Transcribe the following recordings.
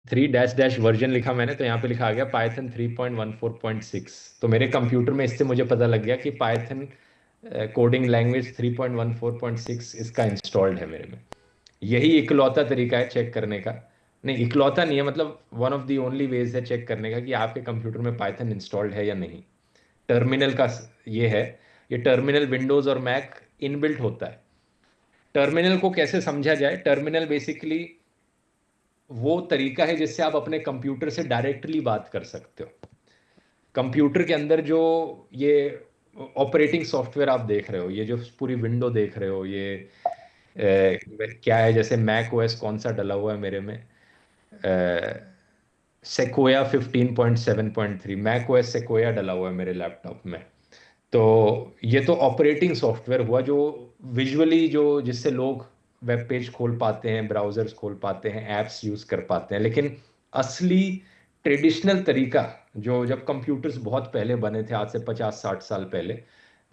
Three dash dash version लिखा मैंने, तो यहाँ पे लिखा आ गया पाइथन 3.14.6। तो मेरे कंप्यूटर में इससे मुझे पता लग गया कि पाइथन कोडिंग लैंग्वेज 3.14.6 इसका इंस्टॉल्ड है मेरे में। यही इकलौता तरीका है चेक करने का। नहीं, इकलौता नहीं है, मतलब one of the only ways है चेक करने का कि आपके कंप्यूटर में पाइथन इंस्टॉल्ड है या नहीं। टर्मिनल का ये है। ये टर्मिनल विंडोज और मैक इनबिल्ट होता है। टर्मिनल को कैसे समझा जाए? टर्मिनल बेसिकली वो तरीका है जिससे आप अपने कंप्यूटर से डायरेक्टली बात कर सकते हो। कंप्यूटर के अंदर जो ये ऑपरेटिंग सॉफ्टवेयर आप देख रहे हो, ये जो पूरी विंडो देख रहे हो, ये क्या है, जैसे मैक ओएस कौन सा डला हुआ है मेरे में, सेकोया 15.7.3 मैक ओएस सेकोया डला हुआ है मेरे लैपटॉप में। तो ये तो ऑपरेटिंग सॉफ्टवेयर हुआ जो विजुअली, जो जिससे लोग वेब पेज खोल पाते हैं, ब्राउजर्स खोल पाते हैं, एप्स यूज कर पाते हैं। लेकिन असली ट्रेडिशनल तरीका, जो जब कंप्यूटर्स बहुत पहले बने थे, आज से 50-60 साल पहले,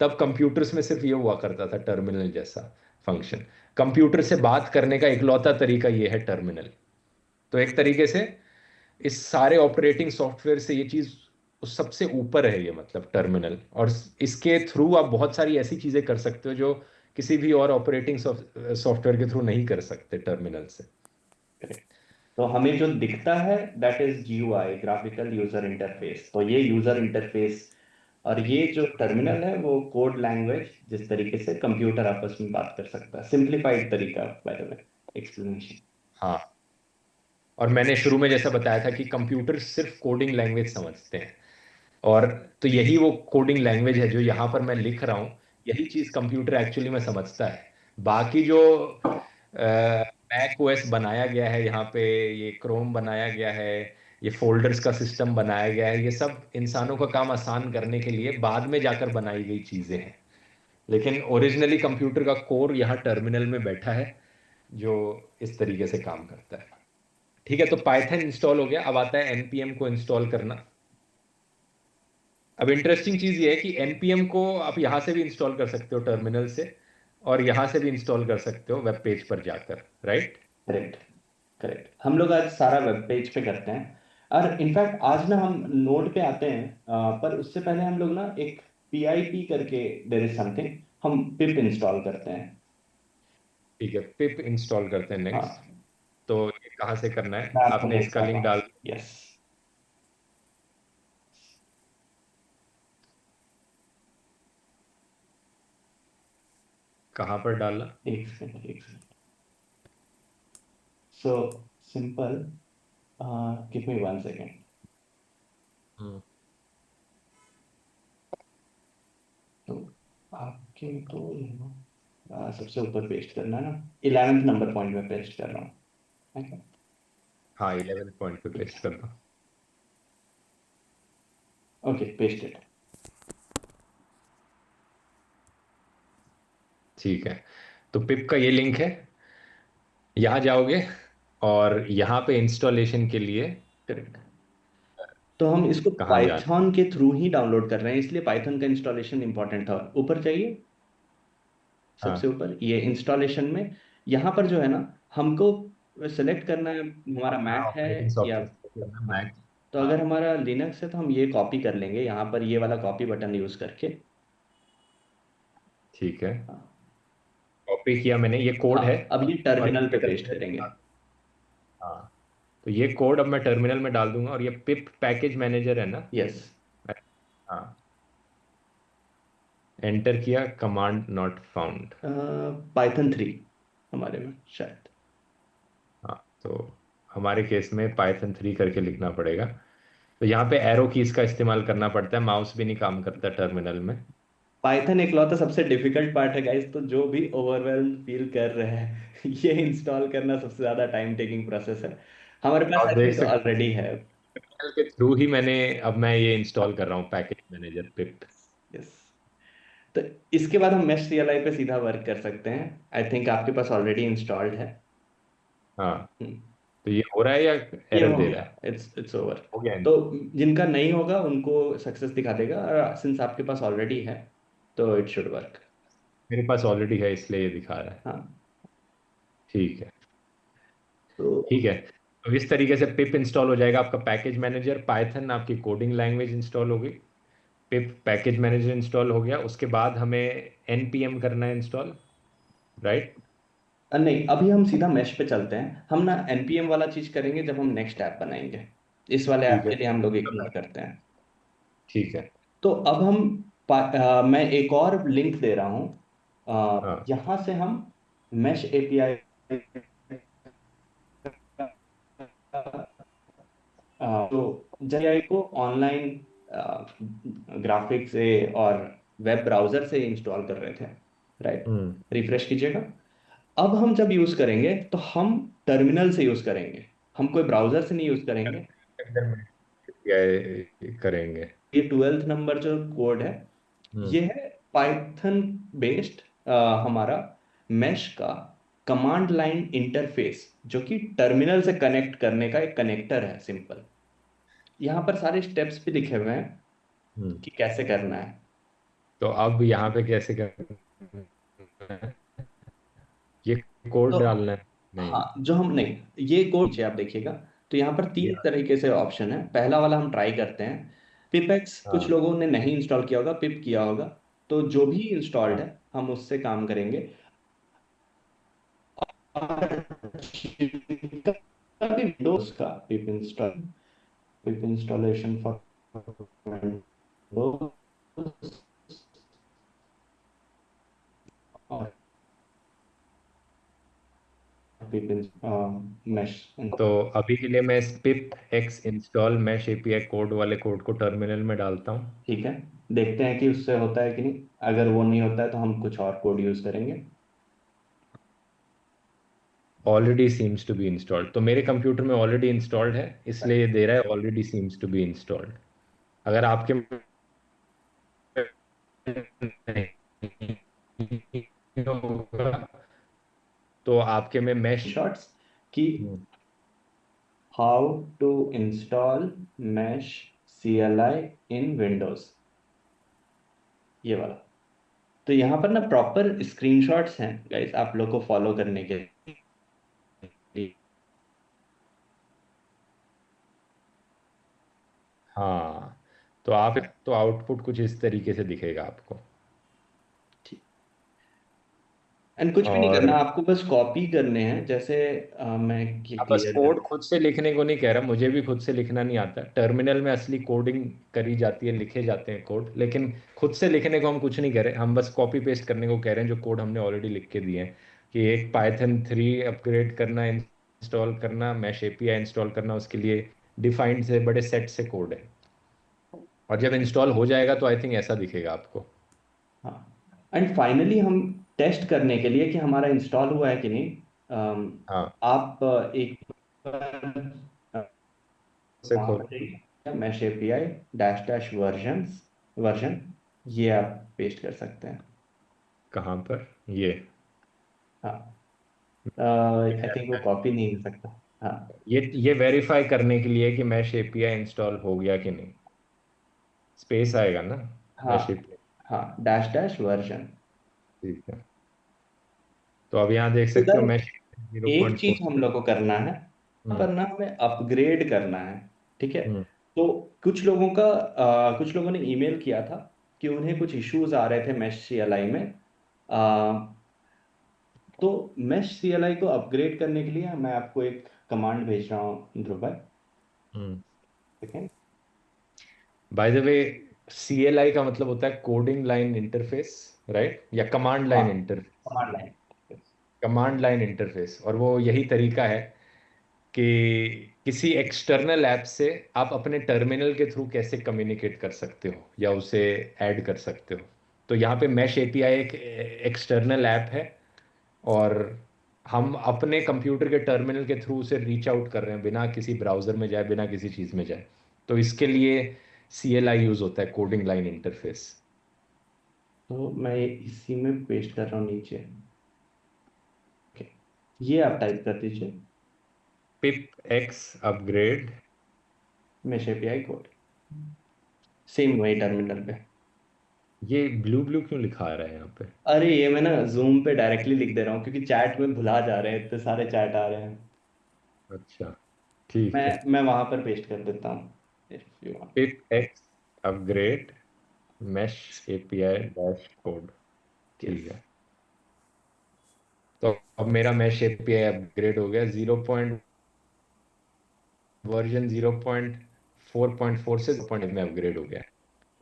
तब कंप्यूटर्स में सिर्फ ये हुआ करता था, टर्मिनल जैसा फंक्शन। कंप्यूटर से बात करने का इकलौता तरीका ये है टर्मिनल। तो एक तरीके से इस सारे ऑपरेटिंग सॉफ्टवेयर से ये चीज उस सबसे ऊपर है, ये मतलब टर्मिनल। और इसके थ्रू आप बहुत सारी ऐसी चीजें कर सकते हो जो किसी भी और ऑपरेटिंग सॉफ्टवेयर के थ्रू नहीं कर सकते टर्मिनल से। करेक्ट। तो हमें जो दिखता है that is GUI, graphical user interface. तो ये यूजर इंटरफेस, और ये जो टर्मिनल है वो कोड लैंग्वेज जिस तरीके से कंप्यूटर आपस में बात कर सकता है, सिंप्लीफाइड तरीका बाय द वे एक्सप्लेनेशन। हाँ, और मैंने शुरू में जैसा बताया था कि कंप्यूटर सिर्फ कोडिंग लैंग्वेज समझते हैं। और तो यही वो कोडिंग लैंग्वेज है जो यहाँ पर मैं लिख रहा हूँ। यही चीज कंप्यूटर एक्चुअली में समझता है। बाकी जो मैक ओएस बनाया गया है यहाँ पे, ये क्रोम बनाया गया है, ये फोल्डर्स का सिस्टम बनाया गया है, ये सब इंसानों का काम आसान करने के लिए बाद में जाकर बनाई गई चीजें हैं। लेकिन ओरिजिनली कंप्यूटर का कोर यहाँ टर्मिनल में बैठा है, जो इस तरीके से काम करता है। ठीक है, तो पाइथन इंस्टॉल हो गया। अब आता है एनपीएम को इंस्टॉल करना। अब इंटरेस्टिंग चीज ये है कि एनपीएम को आप यहां से भी इंस्टॉल कर सकते हो टर्मिनल से, और यहां से भी इंस्टॉल कर सकते हो वेब पेज पर जाकर, राइट? करेक्ट। करेक्ट, हम लोग आज सारा वेब पेज पे करते हैं। और इनफैक्ट आज ना हम नोड पे आते हैं, पर उससे पहले हम लोग ना एक पीआईपी करके, देयर इज समथिंग, हम पिप इंस्टॉल करते हैं। ठीक है, पिप इंस्टॉल करते हैं नेक्स्ट। हाँ, तो ये कहाँ से करना है? मैं आपको आपने इसका दिखाता लिंक हूँ। डाल, यस। कहाँ पर डालना? एक सेकंड, एक second. So simple, give me 1 second. Hmm. तो आपके को सबसे ऊपर पेस्ट करना है ना, 11th नंबर पॉइंट में पेस्ट कर रहा हूँ। हाँ, 11 पॉइंट पे पेस्ट कर दो। Okay, pasted. ठीक है, तो पिप का ये लिंक है, यहाँ जाओगे और यहाँ पे इंस्टॉलेशन के लिए करेक्ट। तो हम इसको कहाँ जाना? पाइथन के थ्रू ही डाउनलोड कर रहे हैं, इसलिए पाइथन का इंस्टॉलेशन इंपॉर्टेंट था। ऊपर चाहिए, सबसे हाँ, ऊपर ये इंस्टॉलेशन में, यहाँ पर जो है ना, हमको सेलेक्ट करना है हमारा हाँ, मैक है ऑपरेटिंग या। सॉफ्टवेयर में हाँ, मैक। तो हाँ, अगर हमारा लिनक्स है तो हम ये कॉपी कर लेंगे यहाँ पर, ये वाला कॉपी बटन यूज करके। ठीक है, हाँ। कॉपी किया मैंने, ये कोड है। हाँ, अब ये और टर्मिनल क्या पे करते पेस्ट हैं? करेंगे। हाँ, तो ये कोड अब मैं टर्मिनल में डाल दूंगा, और ये पिप पैकेज मैनेजर है ना? यस। हाँ, एंटर किया, कमांड नॉट फाउंड। पाइथन 3 हमारे में शायद। हाँ, तो हमारे केस में पाइथन 3 करके लिखना पड़ेगा। तो यहाँ पे एरो कीज का इस्तेमाल करना पड़ता है, माउस भी नहीं काम करता टर्मिनल में। पाइथन इकलौता सबसे डिफिकल्ट पार्ट है गाइस, तो जो भी ओवरवेल्म फील कर रहे हैं ये इंस्टॉल करना सबसे ज्यादा टाइम टेकिंग प्रोसेस है। हमारे पास आप देख एटलीस्ट सकते ऑलरेडी है। हैं टर्मिनल के थ्रू ही मैंने, अब मैं ये इंस्टॉल कर रहा हूँ पैकेज मैनेजर पिप। यस। तो इसके बाद हम मेश CLI पे सीधा वर्क कर सकते हैं। आई थिंक आपके पास ऑलरेडी इंस्टॉल्ड है। हाँ, हम्म, तो ये हो रहा है या ये एरर हो दे गया, रहा है? It's it's over. हो गया। तो जिनका नहीं होगा उनको सक्सेस दिखा देगा, और सिंस आपके पास ऑलरेडी है तो इट शुड वर्क। मेरे पास ऑलरेडी है, इसलिए ये दिखा रहा है। हाँ। ठीक है। तो ठीक है, तो इस तरीके से पिप इंस्टॉल हो जाएगा आपका पैकेज मैनेजर, पाइथन आपकी कोडिंग लैंग्वेज इंस्टॉल हो गई, पिप पैकेज मैनेजर इंस्टॉल हो गया, उसके बाद हमें npm करना है इंस्टॉल, राइट? नहीं, अभी हम सीधा मैश पे चलते हैं। हम ना एनपीएम वाला चीज करेंगे जब हम नेक्स्ट ऐप बनाएंगे। इस वाले ठीक ऐप है। के लिए हम लोग इग्नोर करते हैं। ठीक है। तो अब मैं एक और लिंक दे रहा हूँ। हाँ। यहाँ से हम मैश एपीआई तो एपीआई को ऑनलाइन ग्राफिक्स से और वेब ब्राउजर से इंस्टॉल कर रहे थे, राइट? हम्म। रिफ्रेश कीजिएगा। अब हम जब यूज करेंगे तो हम टर्मिनल से यूज करेंगे, हम कोई ब्राउजर से नहीं यूज करेंगे। अंदर में API करेंगे। ये 12th नंबर जो कोड है, हम्म। ये है पाइथन बेस्ड हमारा मैश का कमांड लाइन इंटरफेस, जो कि टर्मिनल से कनेक्ट करने का एक कनेक्टर है, सिंपल। यहाँ पर सारे स्टेप्स भी लिखे हुए हैं हम्म। कि कैसे करना है। तो अब यहाँ पे कैसे करना है? ये कोड तो डालना है? नहीं। हाँ, जो हम नहीं, ये कोड नीचे आप देखिएगा। तो यहाँ पर तीन Yeah. तरीके से ऑप्शन है। पहला वाला हम ट्राई करते हैं। पिपेक्स कुछ हाँ। लोगों ने नहीं इंस्टॉल किया होगा, पिप किया होगा। तो जो भी इंस्टॉल्ड हाँ। है हम उससे काम करेंगे। विंडोज का पिप इंस्टॉलेशन फॉर विंडोज और पिप मैश। तो अभी के लिए मैं pipx install mash API code वाले कोड को टर्मिनल में डालता हूँ। ठीक है, देखते हैं कि उससे होता है कि नहीं। अगर वो नहीं होता है तो हम कुछ और कोड यूज करेंगे। Already seems to be installed, तो मेरे कंप्यूटर में ऑलरेडी इंस्टॉल्ड है, इसलिए ये दे रहा है already seems to be installed. अगर आपके में नहीं होगा तो आपके में मैश। शॉर्ट्स कि how to install mesh CLI in Windows, ये वाला। तो यहाँ पर ना प्रॉपर स्क्रीनशॉट्स हैं गाइस, आप लोग को फॉलो करने के लिए। हाँ, तो आप तो आउटपुट कुछ इस तरीके से दिखेगा आपको। एंड कुछ भी नहीं करना, और आपको बस कॉपी करने हैं। जैसे मैं ये अब बस क्लियर कर। कोड खुद से लिखने को नहीं कह रहा, मुझे भी खुद से लिखना नहीं आता। टर्मिनल में असली कोडिंग करी जाती है, लिखे जाते हैं कोड, लेकिन खुद से लिखने को हम कुछ नहीं कह रहे, हम बस कॉपी पेस्ट करने को कह रहे हैं जो कोड हमने ऑलरेडी लिख के दिए हैं। कि एक पाइथन 3 अपग्रेड करना, इंस्टॉल करना, मैश एपीआई इंस्टॉल करना, उसके लिए डिफाइंड से बड़े सेट से कोड है। और जब इंस्टॉल हो जाएगा तो आई थिंक ऐसा दिखेगा आपको। हाँ, एंड फाइनली हम टेस्ट करने के लिए कि हमारा इंस्टॉल हुआ है कि नहीं, हाँ। आप एक बार से वहाँ खोल। पर जाइए, mesh API dash dash version, ये आप पेस्ट कर सकते हैं। कहाँ पर ये? हाँ, आई थिंक वो कॉपी नहीं हो सकता। हाँ ये वेरीफाई करने के लिए कि मैश एपीआई इंस्टॉल हो गया कि नहीं, स्पेस आएगा ना, हाँ मैश एपीआई। हाँ, डैश डैश वर्जन। ठीक है। तो अब यहाँ देख सकते हो उधर मैश जीरो एक पॉइंट चीज फोर हम लोग को करना है, यहाँ हम्म। पर ना हमें अपग्रेड करना है। ठीक है। हम्म। तो कुछ लोगों ने ईमेल किया था कि उन्हें कुछ इश्यूज आ रहे थे मैश CLI में। अ, तो मैश CLI को अपग्रेड करने के लिए मैं आपको एक कमांड भेज रहा हूँ, ध्रुव भाई। Hmm. Second. By the way, CLI का मतलब होता है कोडिंग लाइन इंटरफेस, राइट? या कमांड हाँ, line interface. Command line. Command line interface, और वो यही तरीका है कि किसी एक्सटर्नल ऐप से आप अपने टर्मिनल के थ्रू कैसे कम्युनिकेट कर सकते हो या उसे ऐड कर सकते हो। तो यहाँ पे मैश एपीआई एक एक्सटर्नल ऐप है, और हम अपने कंप्यूटर के टर्मिनल के थ्रू उसे रीच आउट कर रहे हैं, बिना किसी ब्राउजर में जाए, बिना किसी चीज़ में जाए। तो इसके लिए CLI यूज होता है, कोडिंग लाइन इंटरफेस। तो मैं इसी में पेस्ट कर रहा हूँ नीचे। ओके, ये आप टाइप कर दीजिए, पिप x upgrade. Mash API code. Same वही टर्मिनल पे। ये ब्लू ब्लू क्यों लिखा आ रहा है यहाँ पे? अरे ये मैं ना जूम पे डायरेक्टली लिख दे रहा हूँ, क्योंकि चैट में भुला जा रहे हैं, इतने सारे चैट आ रहे हैं। अच्छा। ठीक है। मैं वहां पर पेस्ट कर देता हूँ if you want। Pip x upgrade mesh API dash code. Yes। ठीक है। तो अब मेरा मैश एपीआई अपग्रेड हो गया, 0.4.4 से 0.1 में अपग्रेड हो गया है।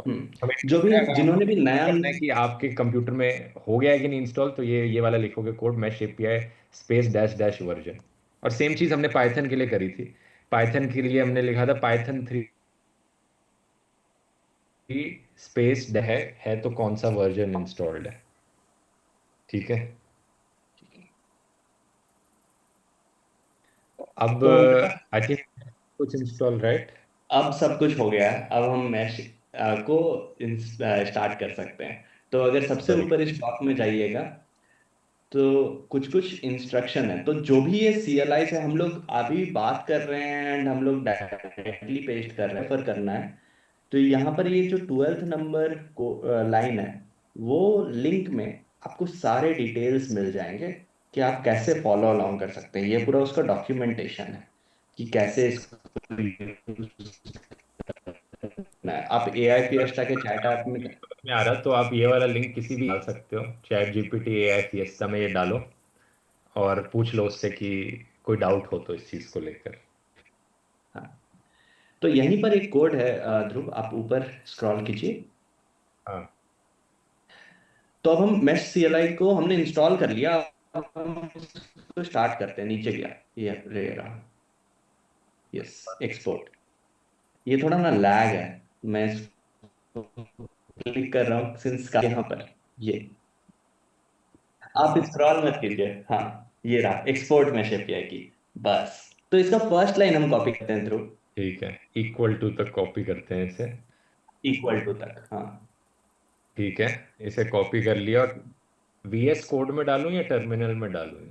हमें जो भी आपको जिन्होंने भी नया, करना है कि आपके कंप्यूटर में हो गया है कि नहीं इंस्टॉल, तो ये वाला लिखोगे code mesh API space dash dash version. और सेम चीज हमने पाइथन के लिए करी थी। पाइथन के लिए हमने लिखा था पाइथन 3 स्पेस है तो कौन सा वर्जन इंस्टॉल्ड है। ठीक है। अब तो आई थिंक कुछ इंस्टॉल राइट। अब सब कुछ हो गया है, अब हम मैश को स्टार्ट कर सकते हैं। तो अगर सबसे वेरी ऊपर इस ब्लॉक में जाइएगा तो कुछ कुछ इंस्ट्रक्शन है। तो जो भी ये CLI से हम लोग अभी बात कर रहे हैं एंड हम लोग डायरेक्टली पेस्ट कर रहे हैं, रेफर करना है, तो यहाँ पर ये जो 12th नंबर को लाइन है, वो लिंक में आपको सारे डिटेल्स मिल जाएंगे कि आप कैसे फॉलो अलाउंग कर सकते हैं। ये पूरा उसका डॉक्यूमेंटेशन है कि कैसे इसको use करना है। आप AI फिएस्टा के चैट ऐप में, में आ रहा, तो आप ये वाला लिंक किसी भी डाल सकते हो, चैट जीपीटी एआई फिएस्टा में ये डालो और पूछ लो उससे कि कोई डाउट हो तो इस चीज को लेकर। हाँ, तो यहीं पर एक कोड है ध्रुव, आप ऊपर स्क्रॉल कीजिए। हाँ। तो अब हम मेश CLI को हमने इंस्टॉल कर लिया, अब हम इसको स्टार्ट करते हैं। नीचे गया, ये रहा, यस, एक्सपोर्ट। ये थोड़ा ना लैग है, मैं इसको क्लिक कर रहा हूँ सिंस का यहाँ पर, ये आप स्क्रॉल मत कीजिए। हाँ, ये रहा एक्सपोर्ट मेश API की। बस, तो इसका फर्स्ट लाइन हम कॉपी करते हैं ध्रुव, ठीक है, इक्वल टू तक कॉपी करते हैं इसे। इक्वल टू तक। हाँ, ठीक है, इसे कॉपी कर लिया और वीएस कोड में डालूं या टर्मिनल में डालूं।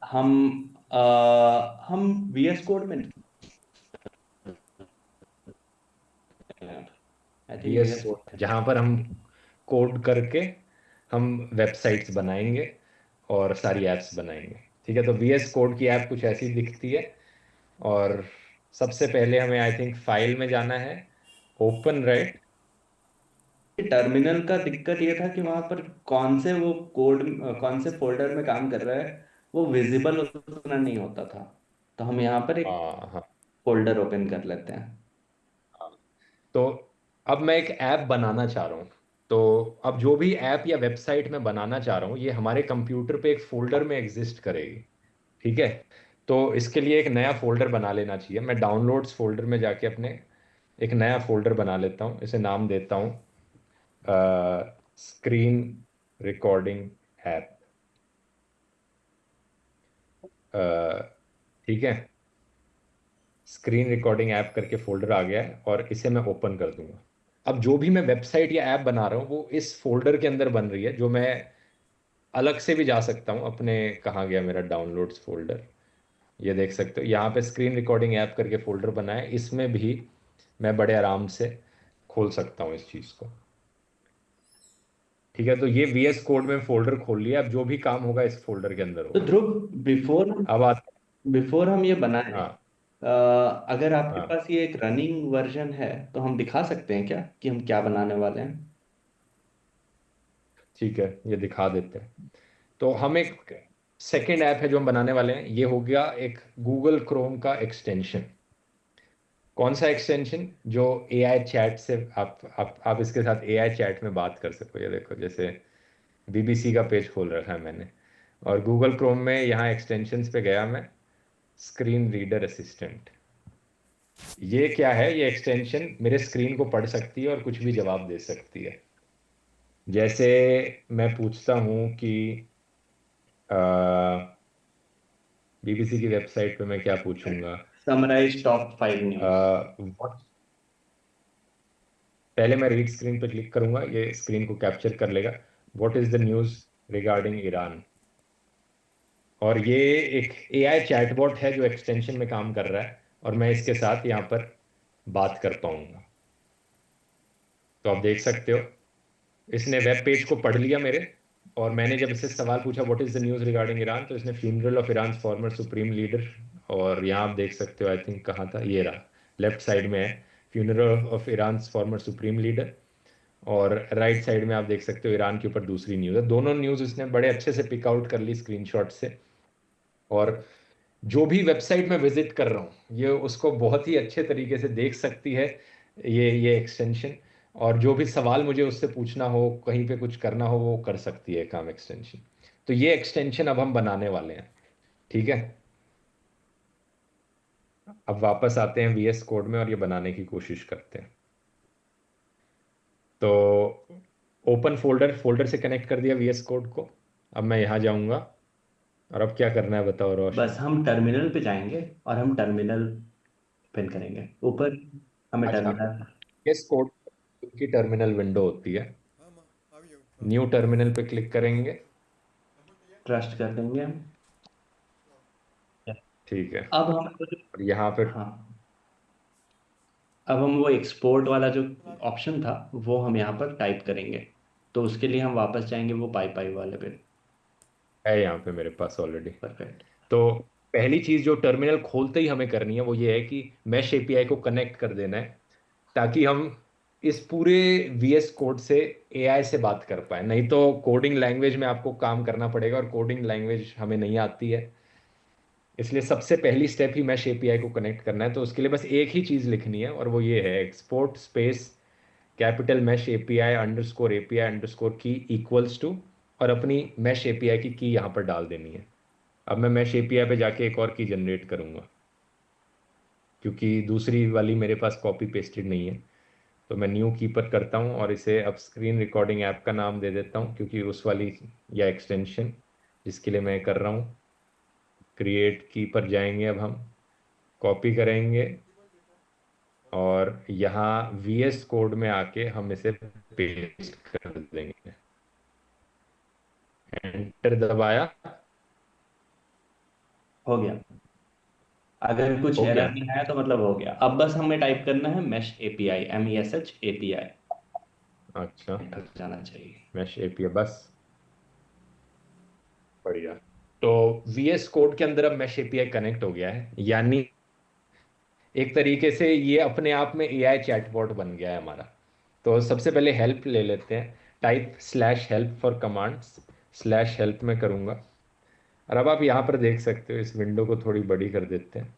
हम हम VS कोड में, I think VS VS code code. जहां पर हम कोड करके हम वेबसाइट्स बनाएंगे और सारी एप्स बनाएंगे। ठीक है, तो वीएस कोड की ऐप कुछ ऐसी दिखती है। और सबसे पहले हमें आई थिंक फाइल में जाना है, ओपन राइट। टर्मिनल का दिक्कत ये था कि वहां पर कौन से वो कोड, कौन से फोल्डर में काम कर रहा है, वो विजिबल उतना नहीं होता था। तो हम यहाँ पर एक हाँ हाँ फोल्डर ओपन कर लेते हैं। हाँ। तो अब मैं एक ऐप बनाना चाह रहा हूँ। तो अब जो भी ऐप या वेबसाइट मैं बनाना चाह रहा हूँ ये हमारे कंप्यूटर पे एक फोल्डर में एग्जिस्ट करेगी। ठीक है। तो इसके लिए एक नया फोल्डर बना लेना चाहिए। मैं डाउनलोड्स फोल्डर में जाके अपने एक नया फोल्डर बना लेता हूँ। इसे नाम देता हूँ स्क्रीन रिकॉर्डिंग ऐप। ठीक है, स्क्रीन रिकॉर्डिंग ऐप करके फोल्डर आ गया है और इसे मैं ओपन कर दूंगा। अब जो भी मैं वेबसाइट या ऐप बना रहा हूँ वो इस फोल्डर के अंदर बन रही है, जो मैं अलग से भी जा सकता हूँ अपने। कहाँ गया मेरा डाउनलोड्स फोल्डर, ये देख सकते हो यहाँ पे स्क्रीन रिकॉर्डिंग ऐप करके फोल्डर बना है। इसमें भी मैं बड़े आराम से खोल सकता हूँ इस चीज़ को। ठीक है, तो ये वीएस कोड में फोल्डर खोल लिया। अब जो भी काम होगा इस फोल्डर के अंदर तो होगा। ध्रुव, बिफोर अब आता। बिफोर हम ये बनाए, हाँ अगर आपके हाँ, पास ये एक रनिंग वर्जन है तो हम दिखा सकते हैं क्या कि हम क्या बनाने वाले हैं। ठीक है, ये दिखा देते हैं। तो हम एक सेकेंड ऐप है जो हम बनाने वाले हैं, ये हो गया एक गूगल क्रोम का एक्सटेंशन। कौन सा एक्सटेंशन? जो एआई चैट से आप इसके साथ एआई चैट में बात कर सको। ये देखो, जैसे बीबीसी का पेज खोल रखा है मैंने और गूगल क्रोम में यहाँ एक्सटेंशंस पे गया मैं, स्क्रीन रीडर असिस्टेंट। ये क्या है? ये एक्सटेंशन मेरे स्क्रीन को पढ़ सकती है और कुछ भी जवाब दे सकती है। जैसे मैं पूछता हूँ कि बीबीसी की वेबसाइट पे मैं क्या पूछूंगा। Summarise top 5 news. what- पहले मैं रीड स्क्रीन पे क्लिक करूंगा, ये स्क्रीन को कैप्चर कर लेगा। What is the news regarding Iran. और ये एक एआई चैटबॉट है जो एक्सटेंशन में काम कर रहा है और मैं इसके साथ यहाँ पर बात कर पाऊंगा। तो आप देख सकते हो इसने वेब पेज को पढ़ लिया मेरे। और मैंने जब इससे सवाल पूछा what is the news regarding Iran, तो इसने funeral of Iran former supreme leader और यहाँ आप देख सकते हो, आई थिंक कहाँ था, ये रहा, लेफ्ट साइड में है, funeral of Iran former supreme leader, और राइट साइड में आप देख सकते हो ईरान के ऊपर दूसरी न्यूज़ है। दोनों न्यूज़ उसने बड़े अच्छे से पिक आउट कर ली स्क्रीनशॉट से, और जो भी वेबसाइट में विजिट कर रहा हूँ ये उसको बहुत ही अच्छे तरीके से देख सकती है, ये एक्सटेंशन। और जो भी सवाल मुझे उससे पूछना हो, कहीं पे कुछ करना हो, वो कर सकती है काम एक्सटेंशन। तो ये एक्सटेंशन अब हम बनाने वाले हैं, ठीक है। अब वापस आते हैं VS कोड में और ये बनाने की कोशिश करते हैं। तो ओपन फोल्डर, फोल्डर से कनेक्ट कर दिया VS कोड को। अब मैं यहाँ जाऊंगा, और अब क्या करना है बताओ रोशन। बस हम टर्मिनल पे जाएंगे और हम टर्मिनल ओपन करेंगे। ऊपर हमें अच्छा, टर्मिनल VS कोड की टर्मिनल विंडो होती है, न्यू टर्मिनल पे क्लिक करेंगे। ट्रस्ट कर देंगे हम। ठीक है, अब हम और यहाँ पे हाँ, अब हम वो एक्सपोर्ट वाला जो ऑप्शन था वो हम यहाँ पर टाइप करेंगे। तो उसके लिए हम वापस जाएंगे वो पाई पाई वाले पे। है यहाँ पे मेरे पास ऑलरेडी। परफेक्ट। तो पहली चीज जो टर्मिनल खोलते ही हमें करनी है वो ये है कि मैश एपीआई को कनेक्ट कर देना है, ताकि हम इस पूरे VS कोड से AI से बात कर पाए। नहीं तो कोडिंग लैंग्वेज में आपको काम करना पड़ेगा, और कोडिंग लैंग्वेज हमें नहीं आती है। इसलिए सबसे पहली स्टेप ही मैश एपीआई को कनेक्ट करना है। तो उसके लिए बस एक ही चीज लिखनी है, और वो ये है, export space capital mesh API key equals to, और अपनी मैश एपीआई की यहाँ पर डाल देनी है। अब मैं मैश एपीआई पे जाके एक और की जनरेट करूंगा, क्योंकि दूसरी वाली मेरे पास कॉपी पेस्टेड नहीं है। तो मैं न्यू की पर करता हूँ, और इसे अब स्क्रीन रिकॉर्डिंग ऐप का नाम दे देता हूँ, क्योंकि उस वाली या एक्सटेंशन जिसके लिए मैं कर रहा हूँ। क्रिएट की पर जाएंगे, अब हम कॉपी करेंगे, और यहाँ VS कोड में आके हम इसे पेस्ट कर देंगे। एंटर दबाया, हो गया। अगर कुछ हो एरर गया। नहीं आया तो मतलब हो गया। अब बस हमें टाइप करना है मैश एपीआई, MESH API। अच्छा, एंटर जाना चाहिए। मैश एपीआई बस, बढ़िया। तो VS कोड के अंदर अब मैश एपीआई कनेक्ट हो गया है, यानी एक तरीके से ये अपने आप में AI चैटबॉट बन गया है हमारा। तो सबसे पहले हेल्प ले लेते हैं, type /help for commands, /help में करूंगा। और अब आप यहाँ पर देख सकते हो, इस विंडो को थोड़ी बड़ी कर देते हैं।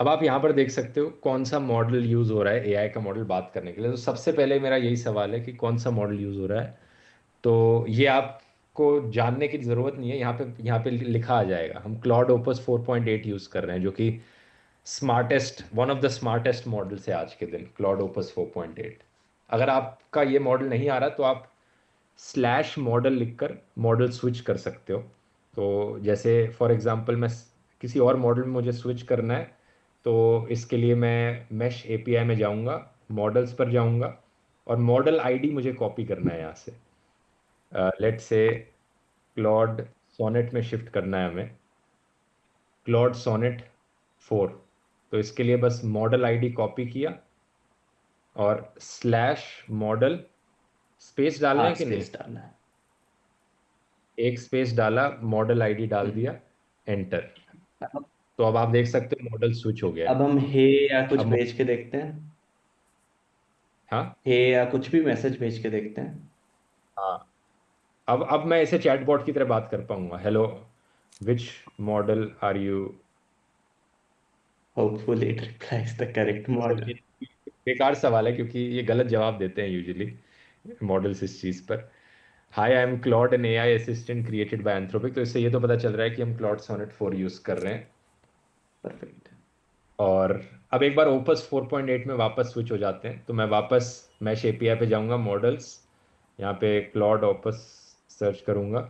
अब आप यहाँ पर देख सकते हो कौन सा मॉडल यूज हो रहा है AI का मॉडल बात करने के लिए। तो सबसे पहले मेरा यही सवाल है कि कौन सा मॉडल यूज हो रहा है। तो ये आपको जानने की ज़रूरत नहीं है, यहाँ पे लिखा आ जाएगा। हम क्लॉड ओपस 4.8 यूज़ कर रहे हैं, जो कि smartest, one of the smartest models है आज के दिन, क्लॉड ओपस 4.8। अगर आपका ये मॉडल नहीं आ रहा तो आप /मॉडल लिखकर मॉडल स्विच कर सकते हो। तो जैसे फॉर एग्जांपल मैं किसी और मॉडल में मुझे स्विच करना है, तो इसके लिए मैं मैश एपीआई में जाऊंगा, मॉडल्स पर जाऊंगा, और मॉडल आईडी मुझे कॉपी करना है यहाँ से। लेट से क्लॉड सोनेट में शिफ्ट करना है हमें, क्लॉड सोनेट 4। तो इसके लिए बस मॉडल आईडी कॉपी किया, और /मॉडल स्पेस डालना हाँ, है कि नहीं, स्पेस डालना है। एक स्पेस डाला, मॉडल आईडी डाल हम्म। दिया, एंटर। अब तो अब आप देख सकते हो मॉडल स्विच हो गया अब है। हम हे या कुछ अब भेज के देखते हैं। हाँ, हे या कुछ भी मैसेज भेज के देखते हैं। हाँ, अब मैं इसे चैटबॉट की तरह बात कर पाऊंगा। Hello, which model are you. Hopefully it replies the correct model. बेकार सवाल है, क्योंकि ये गलत जवाब देते हैं यूजुअली मॉडल्स इस चीज पर। Hi, I am Claude, an AI assistant created by Anthropic. तो इससे ये तो पता चल रहा है कि हम क्लॉड सोनेट 4 यूज कर रहे हैं। परफेक्ट। और अब एक बार ओपस 4.8 में वापस स्विच हो जाते हैं, तो मैं वापस मैश एपीआई पे जाऊंगा, मॉडल्स, यहाँ पे क्लॉड ओपस सर्च करूंगा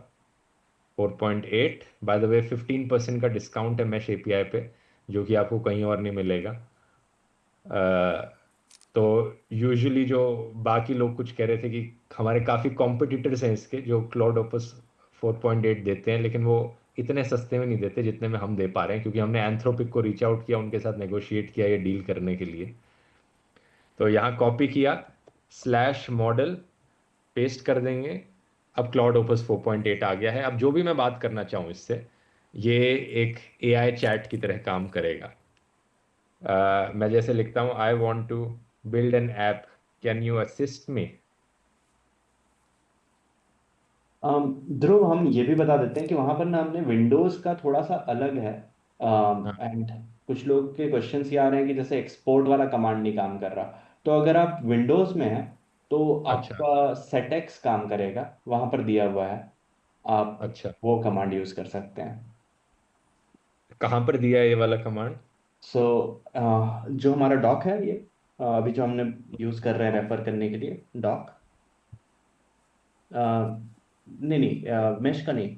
4.8। बाय द वे 15% का डिस्काउंट है मैश एपीआई पे, जो कि आपको कहीं और नहीं मिलेगा। तो यूजुअली जो बाकी लोग कुछ कह रहे थे कि हमारे काफ़ी कॉम्पिटिटर्स हैं इसके, जो क्लाउड ऑपस 4.8 देते हैं, लेकिन वो इतने सस्ते में नहीं देते जितने में हम दे पा रहे हैं, क्योंकि हमने एंथ्रोपिक को रीच आउट किया, उनके साथ नेगोशिएट किया ये डील करने के लिए। तो यहाँ कॉपी किया, /मॉडल पेस्ट कर देंगे। अब क्लाउड ओपस 4.8 आ गया है। अब जो भी मैं बात करना चाहूँ इससे, ये एक एआई चैट की तरह काम करेगा। मैं जैसे लिखता हूँ, I want to build an app, can you assist me. Dhruv, हम ये भी बता देते हैं कि वहां पर ना हमने विंडोज का थोड़ा सा अलग है। हाँ। एंड कुछ लोग के क्वेश्चंस ये आ रहे हैं कि जैसे एक्सपोर्ट वाला कमांड नहीं काम कर रहा। तो अगर आप विंडोज में हैं तो अच्छा। आपका सेटेक्स काम करेगा, वहां पर दिया हुआ है। आप अच्छा, वो कमांड यूज कर सकते हैं। कहाँ पर दिया है ये वाला कमांड? सो जो हमारा डॉक है ये, अभी जो हमने यूज कर रहे हैं रेफर करने के लिए डॉक, नहीं नहीं, मेश का नहीं,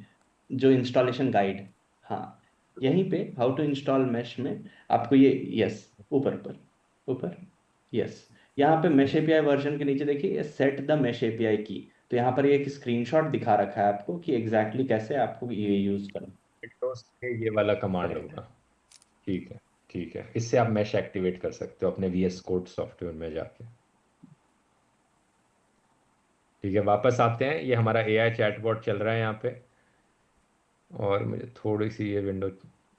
जो इंस्टॉलेशन गाइड। हाँ, यहीं पे हाउ टू इंस्टॉल मेश में आपको ये, यस, ऊपर ऊपर ऊपर, यस, यहाँ पे मेश एपीआई वर्जन के नीचे देखिए, ये सेट द मेश एपीआई की। तो यहाँ पर ये एक स्क्रीनशॉट दिखा रखा है आपको कि एग्जैक्टली कैसे आपको ये यूज करना विंडोज पे ये वाला कमांड है। होगा। ठीक है। ठीक है, इससे आप मैश एक्टिवेट कर सकते हो अपने VS कोड सॉफ्टवेयर में जाके। ठीक है, वापस आते हैं। ये हमारा AI चैटबॉट चल रहा है यहाँ पे, और मुझे थोड़ी सी ये विंडो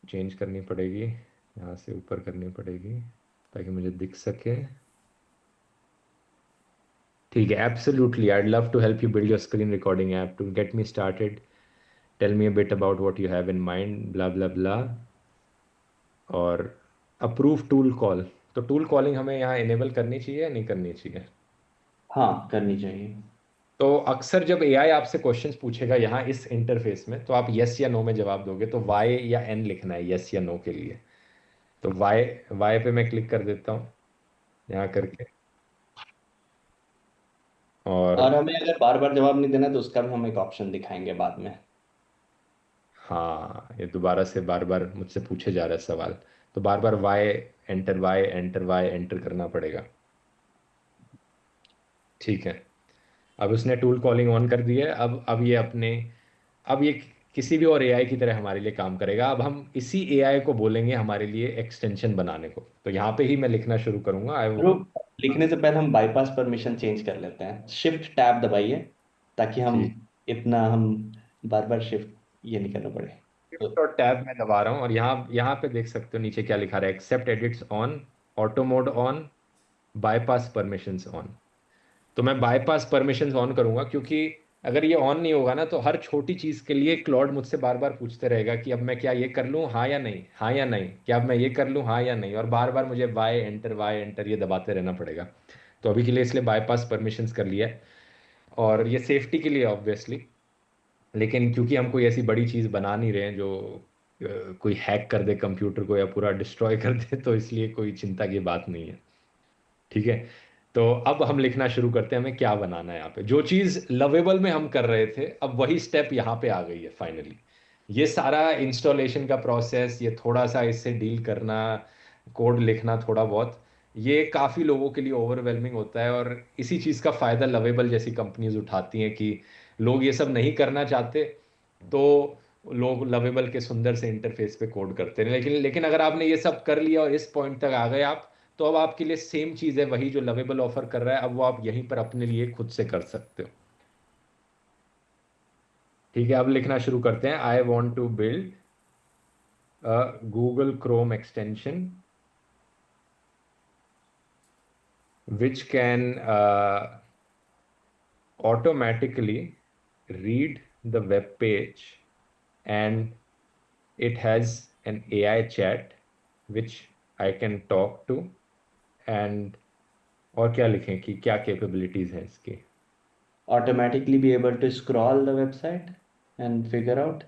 चेंज करनी पड़ेगी, यहाँ से ऊपर करनी पड़ेगी ताकि मुझे दिख सके। ठीक है, absolutely, I'd love to help you build your screen recording app. To get me started, tell me a bit about what you have in mind, blah blah blah। और अप्रूव टूल कॉल, तो tool calling हमें यहाँ enable करनी चाहिए या नहीं करनी चाहिए? हाँ, करनी चाहिए। तो अक्सर जब AI आपसे क्वेश्चंस पूछेगा यहाँ इस इंटरफेस में, तो आप यस या नो में जवाब दोगे, तो वाई या एन लिखना है यस या नो के लिए। तो वाई, वाई पे मैं क्लिक कर देता हूँ यहाँ करके। और और हमें अगर बार बार जवाब नहीं देना तो उसका भी हम एक ऑप्शन दिखाएंगे बाद में। हाँ, ये दोबारा से बार बार मुझसे पूछे जा रहा है सवाल, तो बार बार वाई एंटर वाई एंटर करना पड़ेगा। ठीक है, अब उसने टूल कॉलिंग ऑन कर दी है। अब ये अपने, अब ये किसी भी और AI की तरह हमारे लिए काम करेगा। अब हम इसी AI को बोलेंगे हमारे लिए एक्सटेंशन बनाने को। तो यहाँ पे ही मैं लिखना शुरू करूंगा, आई वो। रुक, लिखने से पहले हम बाईपास परमिशन चेंज कर लेते हैं। शिफ्ट टैब दबाइए ताकि हम ठीक। इतना हम बार बार शिफ्ट ये नहीं करना पड़े। तो शिफ्ट और टैब में दबा रहा हूँ, और यहाँ यहाँ पे देख सकते हो नीचे क्या लिखा रहा है, accept edits on, auto mode on, bypass permissions on. तो मैं बाईपास परमिशंस ऑन करूंगा, क्योंकि अगर ये ऑन नहीं होगा ना, तो हर छोटी चीज के लिए क्लॉड मुझसे बार बार पूछते रहेगा कि अब मैं क्या ये कर लूँ, हाँ या नहीं, हाँ या नहीं, क्या अब मैं ये कर लूँ, हाँ या नहीं, और बार बार मुझे वाई एंटर ये दबाते रहना पड़ेगा। तो अभी के लिए इसलिए बाईपास परमिशंस कर लिया है, और ये सेफ्टी के लिए ऑब्वियसली। लेकिन क्योंकि हम कोई ऐसी बड़ी चीज़ बना नहीं रहे हैं जो कोई हैक कर दे कंप्यूटर को या पूरा डिस्ट्रॉय कर दे, तो इसलिए कोई चिंता की बात नहीं है। ठीक है, तो अब हम लिखना शुरू करते हैं, हमें क्या बनाना है यहाँ पे। जो चीज़ लवेबल में हम कर रहे थे, अब वही स्टेप यहाँ पे आ गई है फाइनली। ये सारा इंस्टॉलेशन का प्रोसेस, ये थोड़ा सा इससे डील करना, कोड लिखना थोड़ा बहुत, ये काफ़ी लोगों के लिए ओवरवेलमिंग होता है। और इसी चीज़ का फ़ायदा लवेबल जैसी कंपनीज उठाती हैं कि लोग ये सब नहीं करना चाहते, तो लोग लवेबल के सुंदर से इंटरफेस पे कोड करते हैं। लेकिन लेकिन अगर आपने ये सब कर लिया और इस पॉइंट तक आ गए आप, तो अब आपके लिए सेम चीज़ है, वही जो लवेबल ऑफर कर रहा है, अब वो आप यहीं पर अपने लिए खुद से कर सकते हो। ठीक है, अब लिखना शुरू करते हैं। I want to build a Google Chrome extension which can automatically read the web page, and it has an AI chat which I can talk to, and और क्या लिखें कि क्या कैपेबिलिटीज हैं इसकी? Automatically be able to scroll the website and figure out.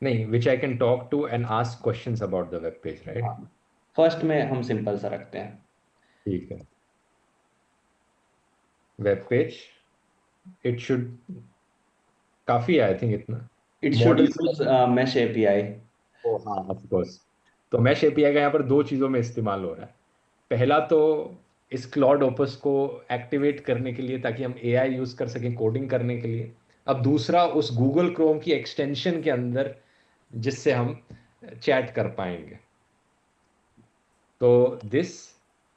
नहीं, which I can talk to and ask questions about the web page, हाँ, right? First में हम सिंपल सा रखते हैं। ठीक है, वेब पेज, इट शुड, काफी है आई थिंक इतना। It should model, use mash API. Oh हाँ ऑफ कोर्स। तो मैश एपीआई का यहाँ पर दो चीज़ों में इस्तेमाल हो रहा है। पहला तो इस क्लॉड ओपस को एक्टिवेट करने के लिए, ताकि हम AI यूज कर सकें कोडिंग करने के लिए। अब दूसरा उस गूगल क्रोम की एक्सटेंशन के अंदर, जिससे हम चैट कर पाएंगे। तो this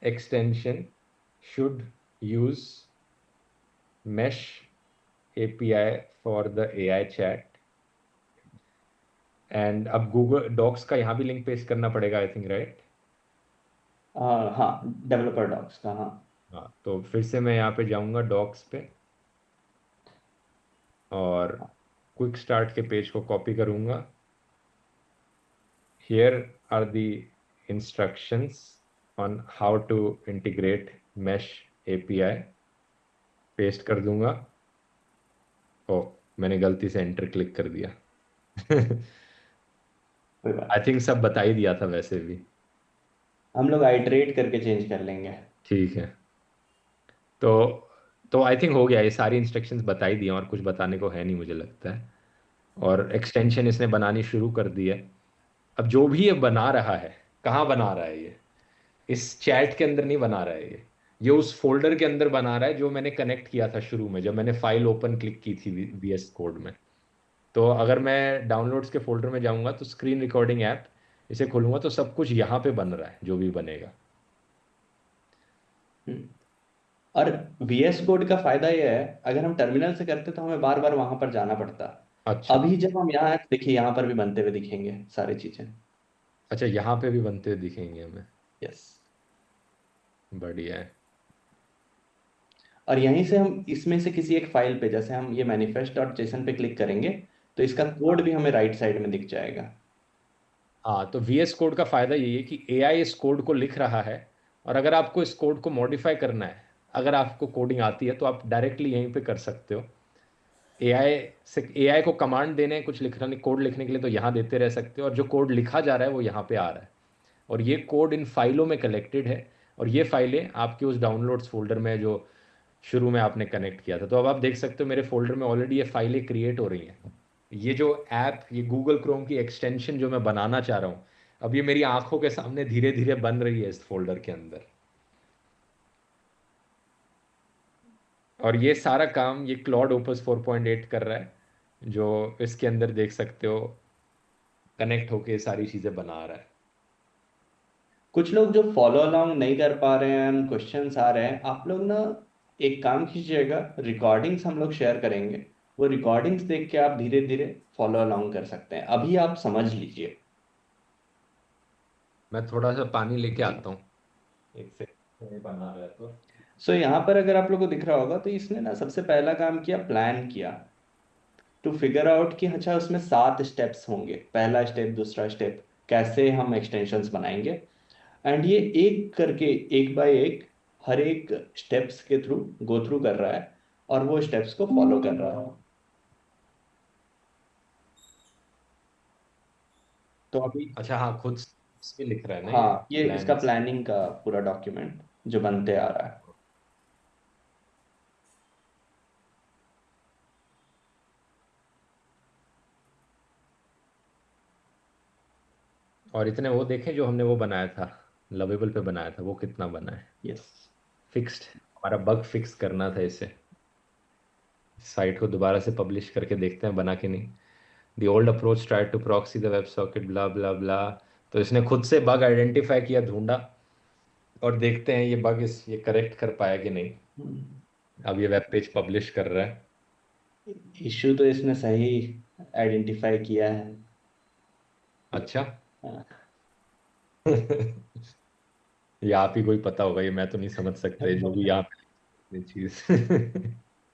extension should use mesh API for the AI chat, and अब गूगल डॉक्स का यहाँ भी लिंक पेस्ट करना पड़ेगा आई थिंक, राइट? हाँ, डेवलपर डॉक्स का, हाँ। हाँ, तो फिर से मैं यहाँ पे जाऊँगा डॉक्स पे और क्विक स्टार्ट के पेज को कॉपी करूँगा। Here are the instructions on how to integrate mesh API, paste कर दूंगा। ओ, मैंने गलती से एंटर क्लिक कर दिया। कोई बात आई नहीं। थिंक सब बता ही दिया था वैसे भी। हम लोग आइटरेट करके चेंज कर लेंगे। ठीक है, तो आई थिंक हो गया, ये सारी इंस्ट्रक्शंस बता ही दिए और कुछ बताने को है नहीं मुझे लगता है। और एक्सटेंशन इसने बनानी शुरू कर दी है। अब जो भी ये बना रहा है, कहाँ बना रहा है ये? इस चैट के अंदर नहीं बना रहा है ये उस फोल्डर के अंदर बना रहा है जो मैंने कनेक्ट किया था शुरू में, जब मैंने फाइल ओपन क्लिक की थी VS कोड में। तो अगर मैं डाउनलोड्स के फोल्डर में जाऊंगा तो स्क्रीन रिकॉर्डिंग ऐप इसे खोलूंगा तो सब कुछ यहाँ पे बन रहा है जो भी बनेगा। हम्म। और VS कोड का फायदा यह है, अगर हम टर्मिनल से करते तो हमें बार बार वहां पर जाना पड़ता। अच्छा। अभी जब हम यहाँ देखिए, यहाँ पर भी बनते हुए दिखेंगे सारी चीजें। अच्छा, यहाँ पे भी बनते हुए दिखेंगे हमें। यस। बढ़िया है। और यहीं से हम इसमें से किसी एक फाइल पे, जैसे हम ये मैनिफेस्ट डॉट जेसन पे क्लिक करेंगे, तो इसका कोड भी हमें राइट साइड में दिख जाएगा। हाँ, तो VS कोड का फायदा यही है कि AI इस कोड को लिख रहा है, और अगर आपको इस कोड को मॉडिफाई करना है, अगर आपको कोडिंग आती है तो आप डायरेक्टली यहीं पे कर सकते हो। AI को कमांड देने हैं कुछ लिखने, कोड लिखने के लिए, तो यहाँ देते रह सकते हो, और जो कोड लिखा जा रहा है वो यहाँ पे आ रहा है। और ये कोड इन फाइलों में कलेक्टेड है, और ये फाइलें आपके उस डाउनलोड्स फोल्डर में जो शुरू में आपने कनेक्ट किया था। तो अब आप देख सकते हो मेरे फोल्डर में ऑलरेडी ये फाइलें क्रिएट हो रही हैं। ये जो ऐप, ये गूगल क्रोम की एक्सटेंशन जो मैं बनाना चाह रहा हूँ, अब ये मेरी आंखों के सामने धीरे धीरे बन रही है इस फोल्डर के अंदर। और ये सारा काम ये क्लॉड ओपस 4.8 कर रहा है, जो इसके अंदर देख सकते हो कनेक्ट होके ये सारी चीजें बना रहा है। कुछ लोग जो फॉलो अलोंग नहीं कर पा रहे हैं, क्वेश्चंस आ रहे हैं, आप लोग ना एक काम कीजिएगा, रिकॉर्डिंग्स हम लोग शेयर करेंगे। वो रिकॉर्डिंग्स देख के आप धीरे धीरे फॉलो अलोंग कर सकते हैं। अभी आप समझ लीजिए। मैं थोड़ा सा पानी लेके जी। आता हूँ, एक सेकंड बना रहा है तो। सो यहाँ पर अगर आप लोग को दिख रहा होगा, तो इसने ना सबसे पहला काम किया, प्लान किया टू फिगर आउट कि अच्छा उसमें 7 स्टेप्स होंगे, पहला स्टेप, दूसरा स्टेप, कैसे हम एक्सटेंशंस बनाएंगे। एंड ये एक करके, एक बाय एक, हर एक स्टेप्स के थ्रू गो थ्रू कर रहा है, और वो स्टेप्स को फॉलो कर रहा है। तो अभी, अच्छा, हाँ, खुद से लिख रहा है ना ये हाँ, ये इसका प्लान्स। प्लानिंग का पूरा डॉक्यूमेंट जो बनते आ रहा है। और इतने वो देखें जो हमने वो बनाया था, लवेबल पे बनाया था, वो कितना बना है? यस। फिक्स्ड। हमारा बग फिक्स करना था इसे। साइट को दोबारा से पब्लिश करके देखते हैं बना कि नहीं। The old approach try to proxy the web socket blah blah blah. तो इसने खुद से बग आइडेंटिफाई किया, ढूंढा, और देखते हैं ये बग इस ये करेक्ट कर पाया कि नहीं। अब ये वेब पेज पब्लिश कर रहा है। इशू तो इसने सही आइडेंटिफाई किया है। अच्छा। हाँ। ये आप ही कोई पता होगा, ये मैं तो नहीं समझ सकता, ये जो भी यहाँ पे चीज।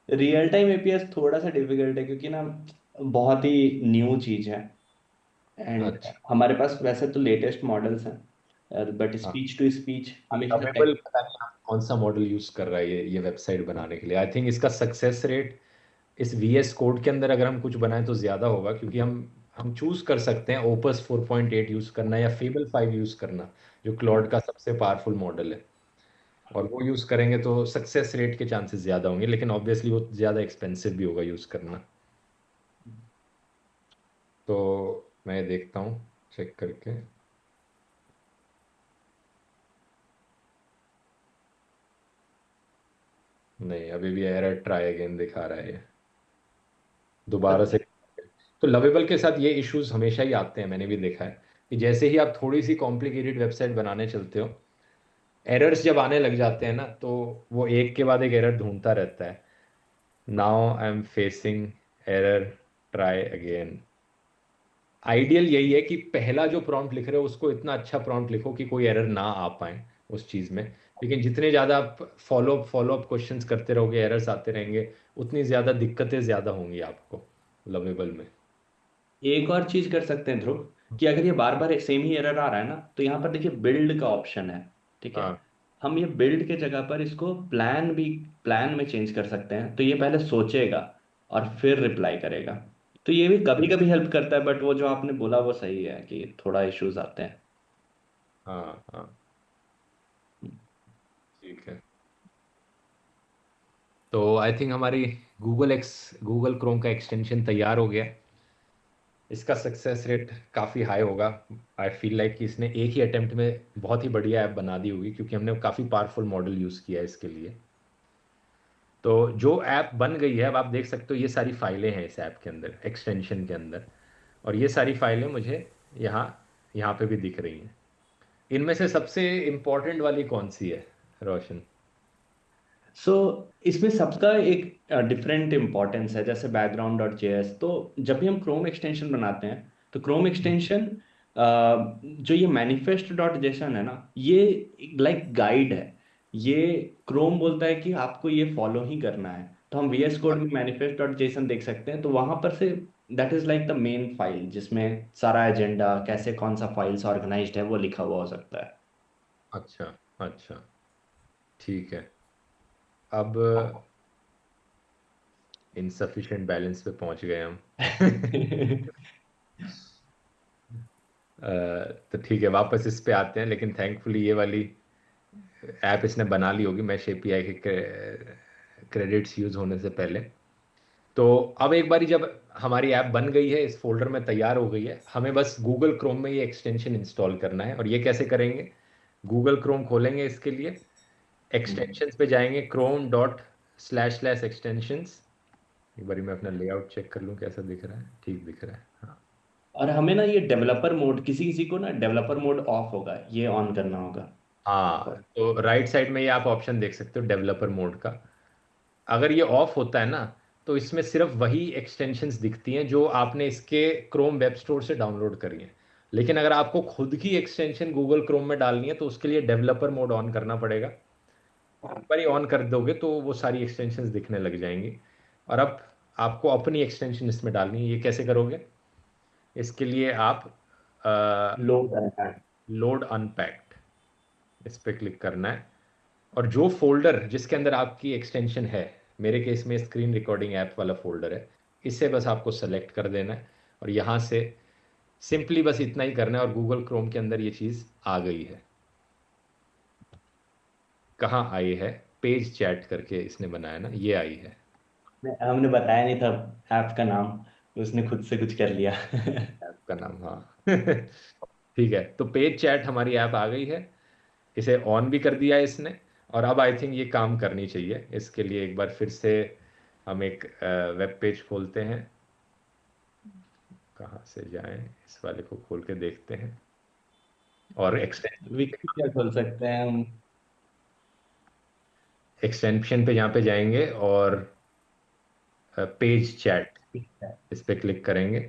रियल टाइम एपीएस थोड़ा सा डिफिकल्ट है, क्योंकि ना बहुत ही न्यू चीज है। एंड अच्छा। हमारे पास वैसे तो लेटेस्ट मॉडल्स हैं, बट हाँ, स्पीच टू स्पीच हमेशा अवेलेबल पता नहीं आप कौन सा मॉडल यूज कर रहा है ये वेबसाइट बनाने के लिए। आई थिंक इसका सक्सेस रेट इस VS कोड के अंदर अगर हम कुछ बनाएं तो ज्यादा होगा, क्योंकि हम चूज कर सकते हैं ओपस 4.8 यूज करना या फेबल 5 यूज करना, जो क्लॉड का सबसे पावरफुल मॉडल है। और वो यूज करेंगे तो सक्सेस रेट के चांसेस ज्यादा होंगे, लेकिन ऑब्वियसली वो ज्यादा एक्सपेंसिव भी होगा यूज करना। तो मैं देखता हूँ चेक करके। नहीं, अभी भी एरर ट्राई अगेन दिखा रहा है ये, दोबारा से। तो लवेबल के साथ ये इश्यूज हमेशा ही आते हैं, मैंने भी देखा है कि जैसे ही आप थोड़ी सी कॉम्प्लिकेटेड वेबसाइट बनाने चलते हो, एरर्स जब आने लग जाते हैं ना, तो वो एक के बाद एक एरर ढूंढता रहता है। Now I am facing error, try again. Ideal यही है कि पहला जो प्रॉम्प्ट लिख रहे हो उसको इतना अच्छा प्रॉम्प्ट लिखो कि कोई एरर ना आ पाए उस चीज़ में। लेकिन जितने ज़्यादा आप फॉलो अप क्वेश्चंस करते रहोगे, एरर्स आते रहेंगे, उतनी ज़्यादा दिक्कतें ज़्यादा होंगी आपको लवेबल में। एक और चीज कर सकते हैं ध्रुव, कि अगर ये बार बार सेम ही एरर आ रहा है ना, तो यहाँ पर देखिए बिल्ड का ऑप्शन है। ठीक है, हाँ। हम ये बिल्ड के जगह पर इसको प्लान में चेंज कर सकते हैं। तो ये पहले सोचेगा और फिर रिप्लाई करेगा। तो ये भी कभी कभी हेल्प करता है, बट वो जो आपने बोला वो सही है कि थोड़ा इश्यूज आते हैं। हाँ। हाँ। ठीक है। तो आई थिंक हमारी गूगल क्रोम का एक्सटेंशन तैयार हो गया। इसका सक्सेस रेट काफ़ी हाई होगा। आई फील लाइक कि इसने एक ही अटेम्प्ट में बहुत ही बढ़िया ऐप बना दी होगी, क्योंकि हमने काफ़ी पावरफुल मॉडल यूज़ किया है इसके लिए। तो जो ऐप बन गई है, अब आप देख सकते हो ये सारी फाइलें हैं इस ऐप के अंदर, एक्सटेंशन के अंदर। और ये सारी फाइलें मुझे यहाँ यहाँ पे भी दिख रही हैं। इनमें से सबसे इम्पोर्टेंट वाली कौन सी है, रोशन? सो इसमें सबका एक डिफरेंट इम्पोर्टेंस है। जैसे बैकग्राउंड डॉट जेएस, तो जब भी हम क्रोम एक्सटेंशन बनाते हैं, तो क्रोम एक्सटेंशन जो ये मैनिफेस्ट डॉट जेसन है ना, ये लाइक गाइड है। ये क्रोम बोलता है कि आपको ये फॉलो ही करना है। तो हम वीएस कोड में मैनिफेस्ट डॉट जेसन देख सकते हैं, तो वहां पर say that is like the main file, जिसमें सारा एजेंडा, कैसे कौन सा फाइल्स ऑर्गेनाइज्ड है, वो लिखा हुआ हो सकता अच्छा। अच्छा। ठीक है। अब इनसफिशिएंट बैलेंस पे पहुंच गए हम। है। अ, तो ठीक है, वापस इस पे आते हैं। लेकिन थैंकफुली ये वाली ऐप इसने बना ली होगी मैश एपीआई के क्रेडिट्स यूज होने से पहले। तो अब एक बारी जब हमारी ऐप बन गई है, इस फोल्डर में तैयार हो गई है, हमें बस गूगल क्रोम में ये एक्सटेंशन इंस्टॉल करना है। और ये कैसे करेंगे? गूगल क्रोम खोलेंगे, इसके लिए एक्सटेंशंस पे जाएंगे, Chrome dot slash slash extensions. एक बारी मैं अपना लेआउट चेक कर लूँ कैसा दिख रहा है। ठीक दिख रहा है, हाँ। और हमें ना ये डेवलपर मोड, किसी किसी को ना डेवलपर मोड ऑफ होगा, ये ऑन करना होगा। हाँ, तो राइट साइड में ये आप ऑप्शन देख सकते हो डेवलपर मोड का। अगर ये ऑफ होता है ना, तो इसमें सिर्फ वही एक्सटेंशंस दिखती हैं जो आपने इसके क्रोम वेब स्टोर से डाउनलोड करी हैं। लेकिन अगर आपको खुद की एक्सटेंशन गूगल क्रोम में डालनी है, तो उसके लिए डेवलपर मोड ऑन करना पड़ेगा। एक बार ही ऑन कर दोगे तो वो सारी एक्सटेंशंस दिखने लग जाएंगी। और अब आपको अपनी एक्सटेंशन इसमें डालनी है। ये कैसे करोगे? इसके लिए आप लोड है। लोड अनपैक्ड, इस पे क्लिक करना है। और जो फोल्डर जिसके अंदर आपकी एक्सटेंशन है, मेरे केस में स्क्रीन रिकॉर्डिंग ऐप वाला फोल्डर है, इसे बस आपको सेलेक्ट कर देना है। और यहाँ से सिंपली बस इतना ही करना है, और गूगल क्रोम के अंदर ये चीज़ आ गई है। कहाँ आई है? पेज चैट करके इसने बनाया ना, ये आई है। हमने बताया नहीं था ऐप का नाम, उसने खुद से कुछ कर लिया। ऐप का नाम, हाँ। ठीक है, तो पेज चैट हमारी ऐप आ गई है। इसे ऑन भी कर दिया है इसने। और अब आई थिंक ये काम करनी चाहिए। इसके लिए एक बार फिर से हम एक वेब पेज खोलते हैं। कहाँ से जाएं? इस वाले को खोल के देखते हैं। और विकिपीडिया खोल सकते हैं हम। एक्सटेंशन पे यहाँ पे जाएंगे और पेज चैट, इस पे क्लिक करेंगे।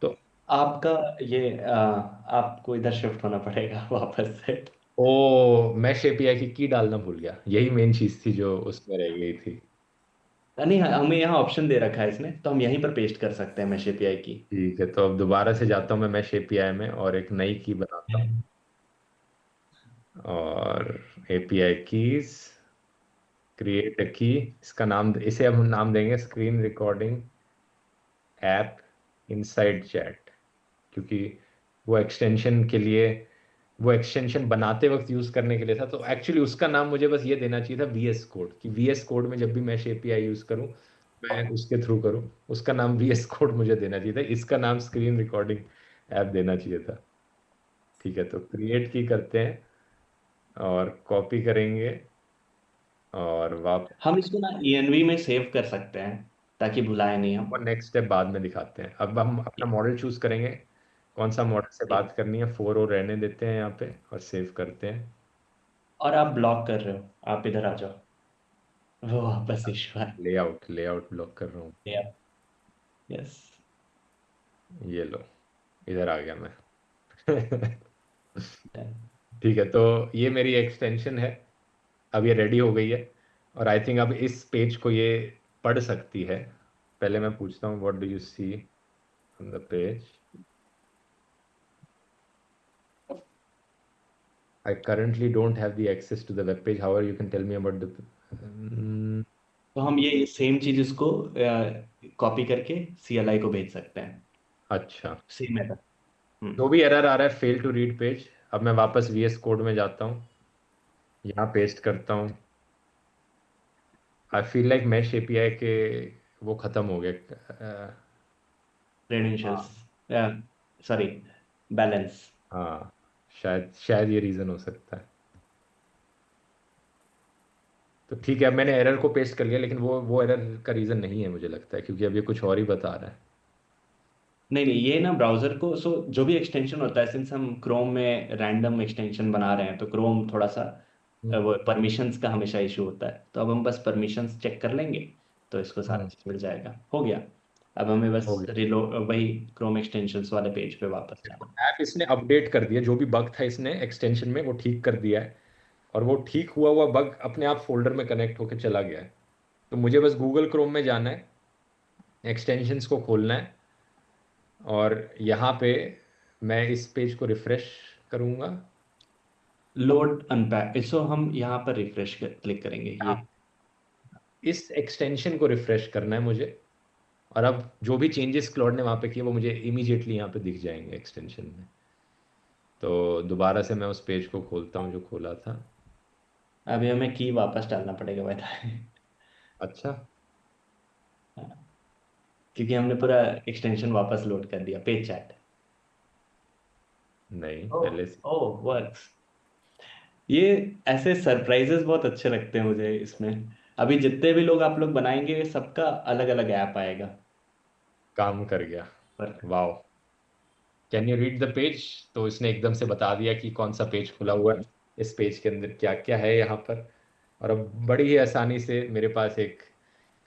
तो आपका ये आपको इधर शिफ्ट होना पड़ेगा वापस से। ओ, मैश एपीआई की डालना भूल गया। यही मेन चीज थी जो उसमें रह गई थी। नहीं, हमें यहाँ ऑप्शन दे रखा है इसने, तो हम यहीं पर पेस्ट कर सकते हैं मैश एपीआई की। ठीक है, तो अब दोबारा से जाता हूँ मैं मैश एपीआई में और एक नई की बनाता हूँ। और एपीआई कीज, क्रिएट अ की, इसका नाम, इसे अब हम नाम देंगे screen recording app inside chat. क्योंकि वो एक्सटेंशन के लिए, वो एक्सटेंशन बनाते वक्त यूज करने के लिए था। तो एक्चुअली उसका नाम मुझे बस ये देना चाहिए था, वीएस कोड। कि वीएस कोड में जब भी मैं एपीआई यूज करूं, मैं उसके थ्रू करूं, उसका नाम वीएस कोड मुझे देना चाहिए था। इसका नाम स्क्रीन रिकॉर्डिंग ऐप देना चाहिए था। ठीक है, तो क्रिएट की करते हैं और कॉपी करेंगे और वापस। हम इसको ना ENV में सेव कर सकते हैं, ताकि भुलाए नहीं हम। और नेक्स्ट स्टेप बाद में दिखाते हैं। अब हम अपना मॉडल चूज करेंगे। कौन सा मॉडल से बात करनी है? 4 और रहने देते हैं यहाँ पे और सेव करते हैं। और आप ब्लॉक कर रहे हो, आप इधर आ जाओ। वो वापस इशू है। लेआउट लेआउट ब्लॉक कर रहा हूँ। यस। ये लो। इधर आ गया मैं। ठीक है, तो ये मेरी एक्सटेंशन है, अब ये रेडी हो गई है। और आई थिंक अब इस पेज को ये पढ़ सकती है। पहले मैं पूछता हूँ, what do you see on the page? I currently don't have the access to the web page. However, you can tell me about the. तो हम ये सेम चीज इसको कॉपी करके CLI को भेज सकते हैं, अच्छा, सेम एरर। जो भी एरर आ रहा है, फेल टू रीड पेज। अब मैं वापस VS कोड में जाता हूँ, यहाँ पेस्ट करता हूँ। I feel like mesh API के वो खत्म हो गए। क्रेडेंशियल्स, हाँ, सॉरी, बैलेंस। हाँ, शायद शायद ये रीजन हो सकता है। तो ठीक है, अब मैंने एरर को पेस्ट कर लिया, लेकिन वो एरर का रीजन नहीं है मुझे लगता है, क्योंकि अब ये कुछ और ही बता रहा है। नहीं नहीं, ये ना ब्राउजर को, जो भी एक्सटेंशन होता है, सिंस हम क्रोम में रैंडम एक्सटेंशन बना रहे हैं, तो क्रोम थोड़ा सा हम्म। वो परमिशंस का हमेशा इशू होता है। तो अब हम बस परमिशंस चेक कर लेंगे, तो इसको सारा हम्म, चीज मिल जाएगा। हो गया। अब हमें हो बस गया। रिलोड, वही क्रोम एक्सटेंशंस वाले पेज पे वापस देखो, जाना। ऐप इसने अपडेट कर दिया, जो भी बग था इसने एक्सटेंशन में वो ठीक कर दिया है। और वो ठीक हुआ हुआ बग अपने आप फोल्डर में कनेक्ट होकर चला गया है। तो मुझे बस गूगल क्रोम में जाना है, एक्सटेंशंस को खोलना है, और यहाँ पे मैं इस पेज को रिफ्रेश करूँगा। लोड अनपैक, इसको हम यहाँ पर रिफ्रेश क्लिक करेंगे ये। इस एक्सटेंशन को रिफ्रेश करना है मुझे। और अब जो भी चेंजेस क्लॉड ने वहाँ पे किए वो मुझे इमीडिएटली यहाँ पे दिख जाएंगे एक्सटेंशन में। तो दोबारा से मैं उस पेज को खोलता हूँ जो खोला था। अभी हमें की वापस डालना पड़ेगा बेटा। अच्छा। क्योंकि हमने पूरा एक्सटेंशन वापस लोड कर दिया, पेज चैट। नहीं, ओ, पहले से। ओ, वर्क्स। ये ऐसे सरप्राइजेस बहुत अच्छे लगते हैं मुझे इसमें। अभी जितने भी लोग आप लोग बनाएंगे, सबका अलग अलग ऐप आएगा। काम कर गया। पर वाह। Can you read the page? तो इसने एकदम से बता दिया कि कौन सा पेज खुला हुआ है, इस पेज के अंदर क्या क्या है यहाँ पर। और अब बड़ी ही आसानी से मेरे पास एक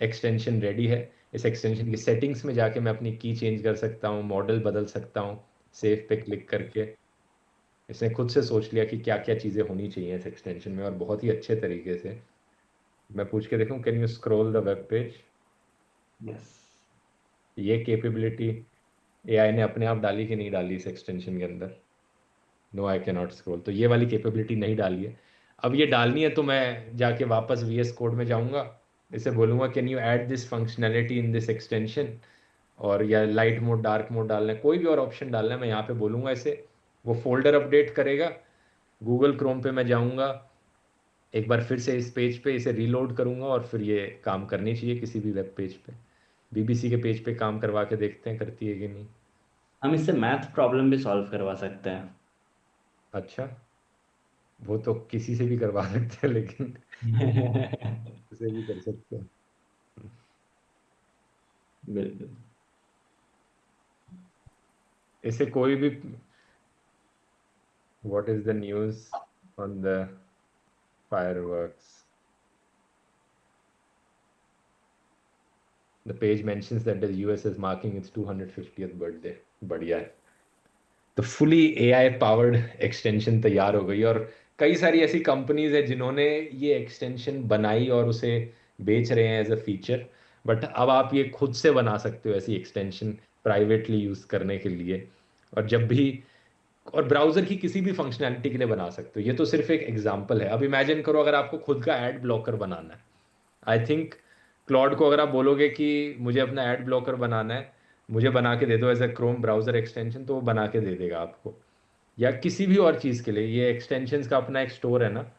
एक्सटेंशन रेडी है। इस एक्सटेंशन की सेटिंग्स में जाके मैं अपनी की चेंज कर सकता हूँ, मॉडल बदल सकता हूँ, सेव पे क्लिक करके। इसने खुद से सोच लिया कि क्या क्या चीज़ें होनी चाहिए इस एक्सटेंशन में, और बहुत ही अच्छे तरीके से। मैं पूछ के देखूँ, can you scroll the web page? Yes, ये कैपेबिलिटी AI ने अपने आप डाली कि नहीं डाली इस एक्सटेंशन के अंदर? No, I can not scroll. तो ये वाली कैपेबिलिटी नहीं डाली है। अब ये डालनी है, तो मैं जाके वापस VS कोड में जाऊंगा, इसे बोलूंगा can you add this functionality in this extension. और या लाइट मोड, डार्क मोड डालना है, कोई भी और ऑप्शन डालना है, मैं यहाँ पे बोलूंगा इसे। वो फोल्डर अपडेट करेगा। गूगल क्रोम पे मैं जाऊंगा, एक बार फिर से इस पेज पे इसे रीलोड करूंगा, और फिर ये काम करनी चाहिए किसी भी वेब पेज पे। BBC के पेज पे काम करवा के देखते हैं करती है कि नहीं। हम इससे मैथ प्रॉब्लम भी सॉल्व करवा सकते हैं। अच्छा, वो तो किसी से भी करवा सकते हैं, लेकिन इसे भी कर सकते हैं। बिल्कुल। इसे कोई भी, what is the news on the fireworks? The page mentions that the US is marking it's 250th birthday. बढ़िया है। तो फुली AI पावर्ड एक्सटेंशन तैयार हो गई, और कई सारी ऐसी कंपनीज है जिन्होंने ये एक्सटेंशन बनाई और उसे बेच रहे हैं एज अ फीचर। बट अब आप ये खुद से बना सकते हो ऐसी एक्सटेंशन, प्राइवेटली यूज करने के लिए। और जब भी, और ब्राउजर की किसी भी फंक्शनैलिटी के लिए बना सकते हो। ये तो सिर्फ एक एग्जांपल है। अब इमेजिन करो अगर आपको खुद का एड ब्लॉकर बनाना है। आई थिंक क्लॉड को अगर आप बोलोगे कि मुझे अपना एड ब्लॉकर बनाना है, मुझे बना के दे दो as a Chrome browser extension, तो वो बना के दे देगा आपको। या किसी भी और चीज़ के लिए, ये एक्सटेंशंस का अपना एक स्टोर है ना।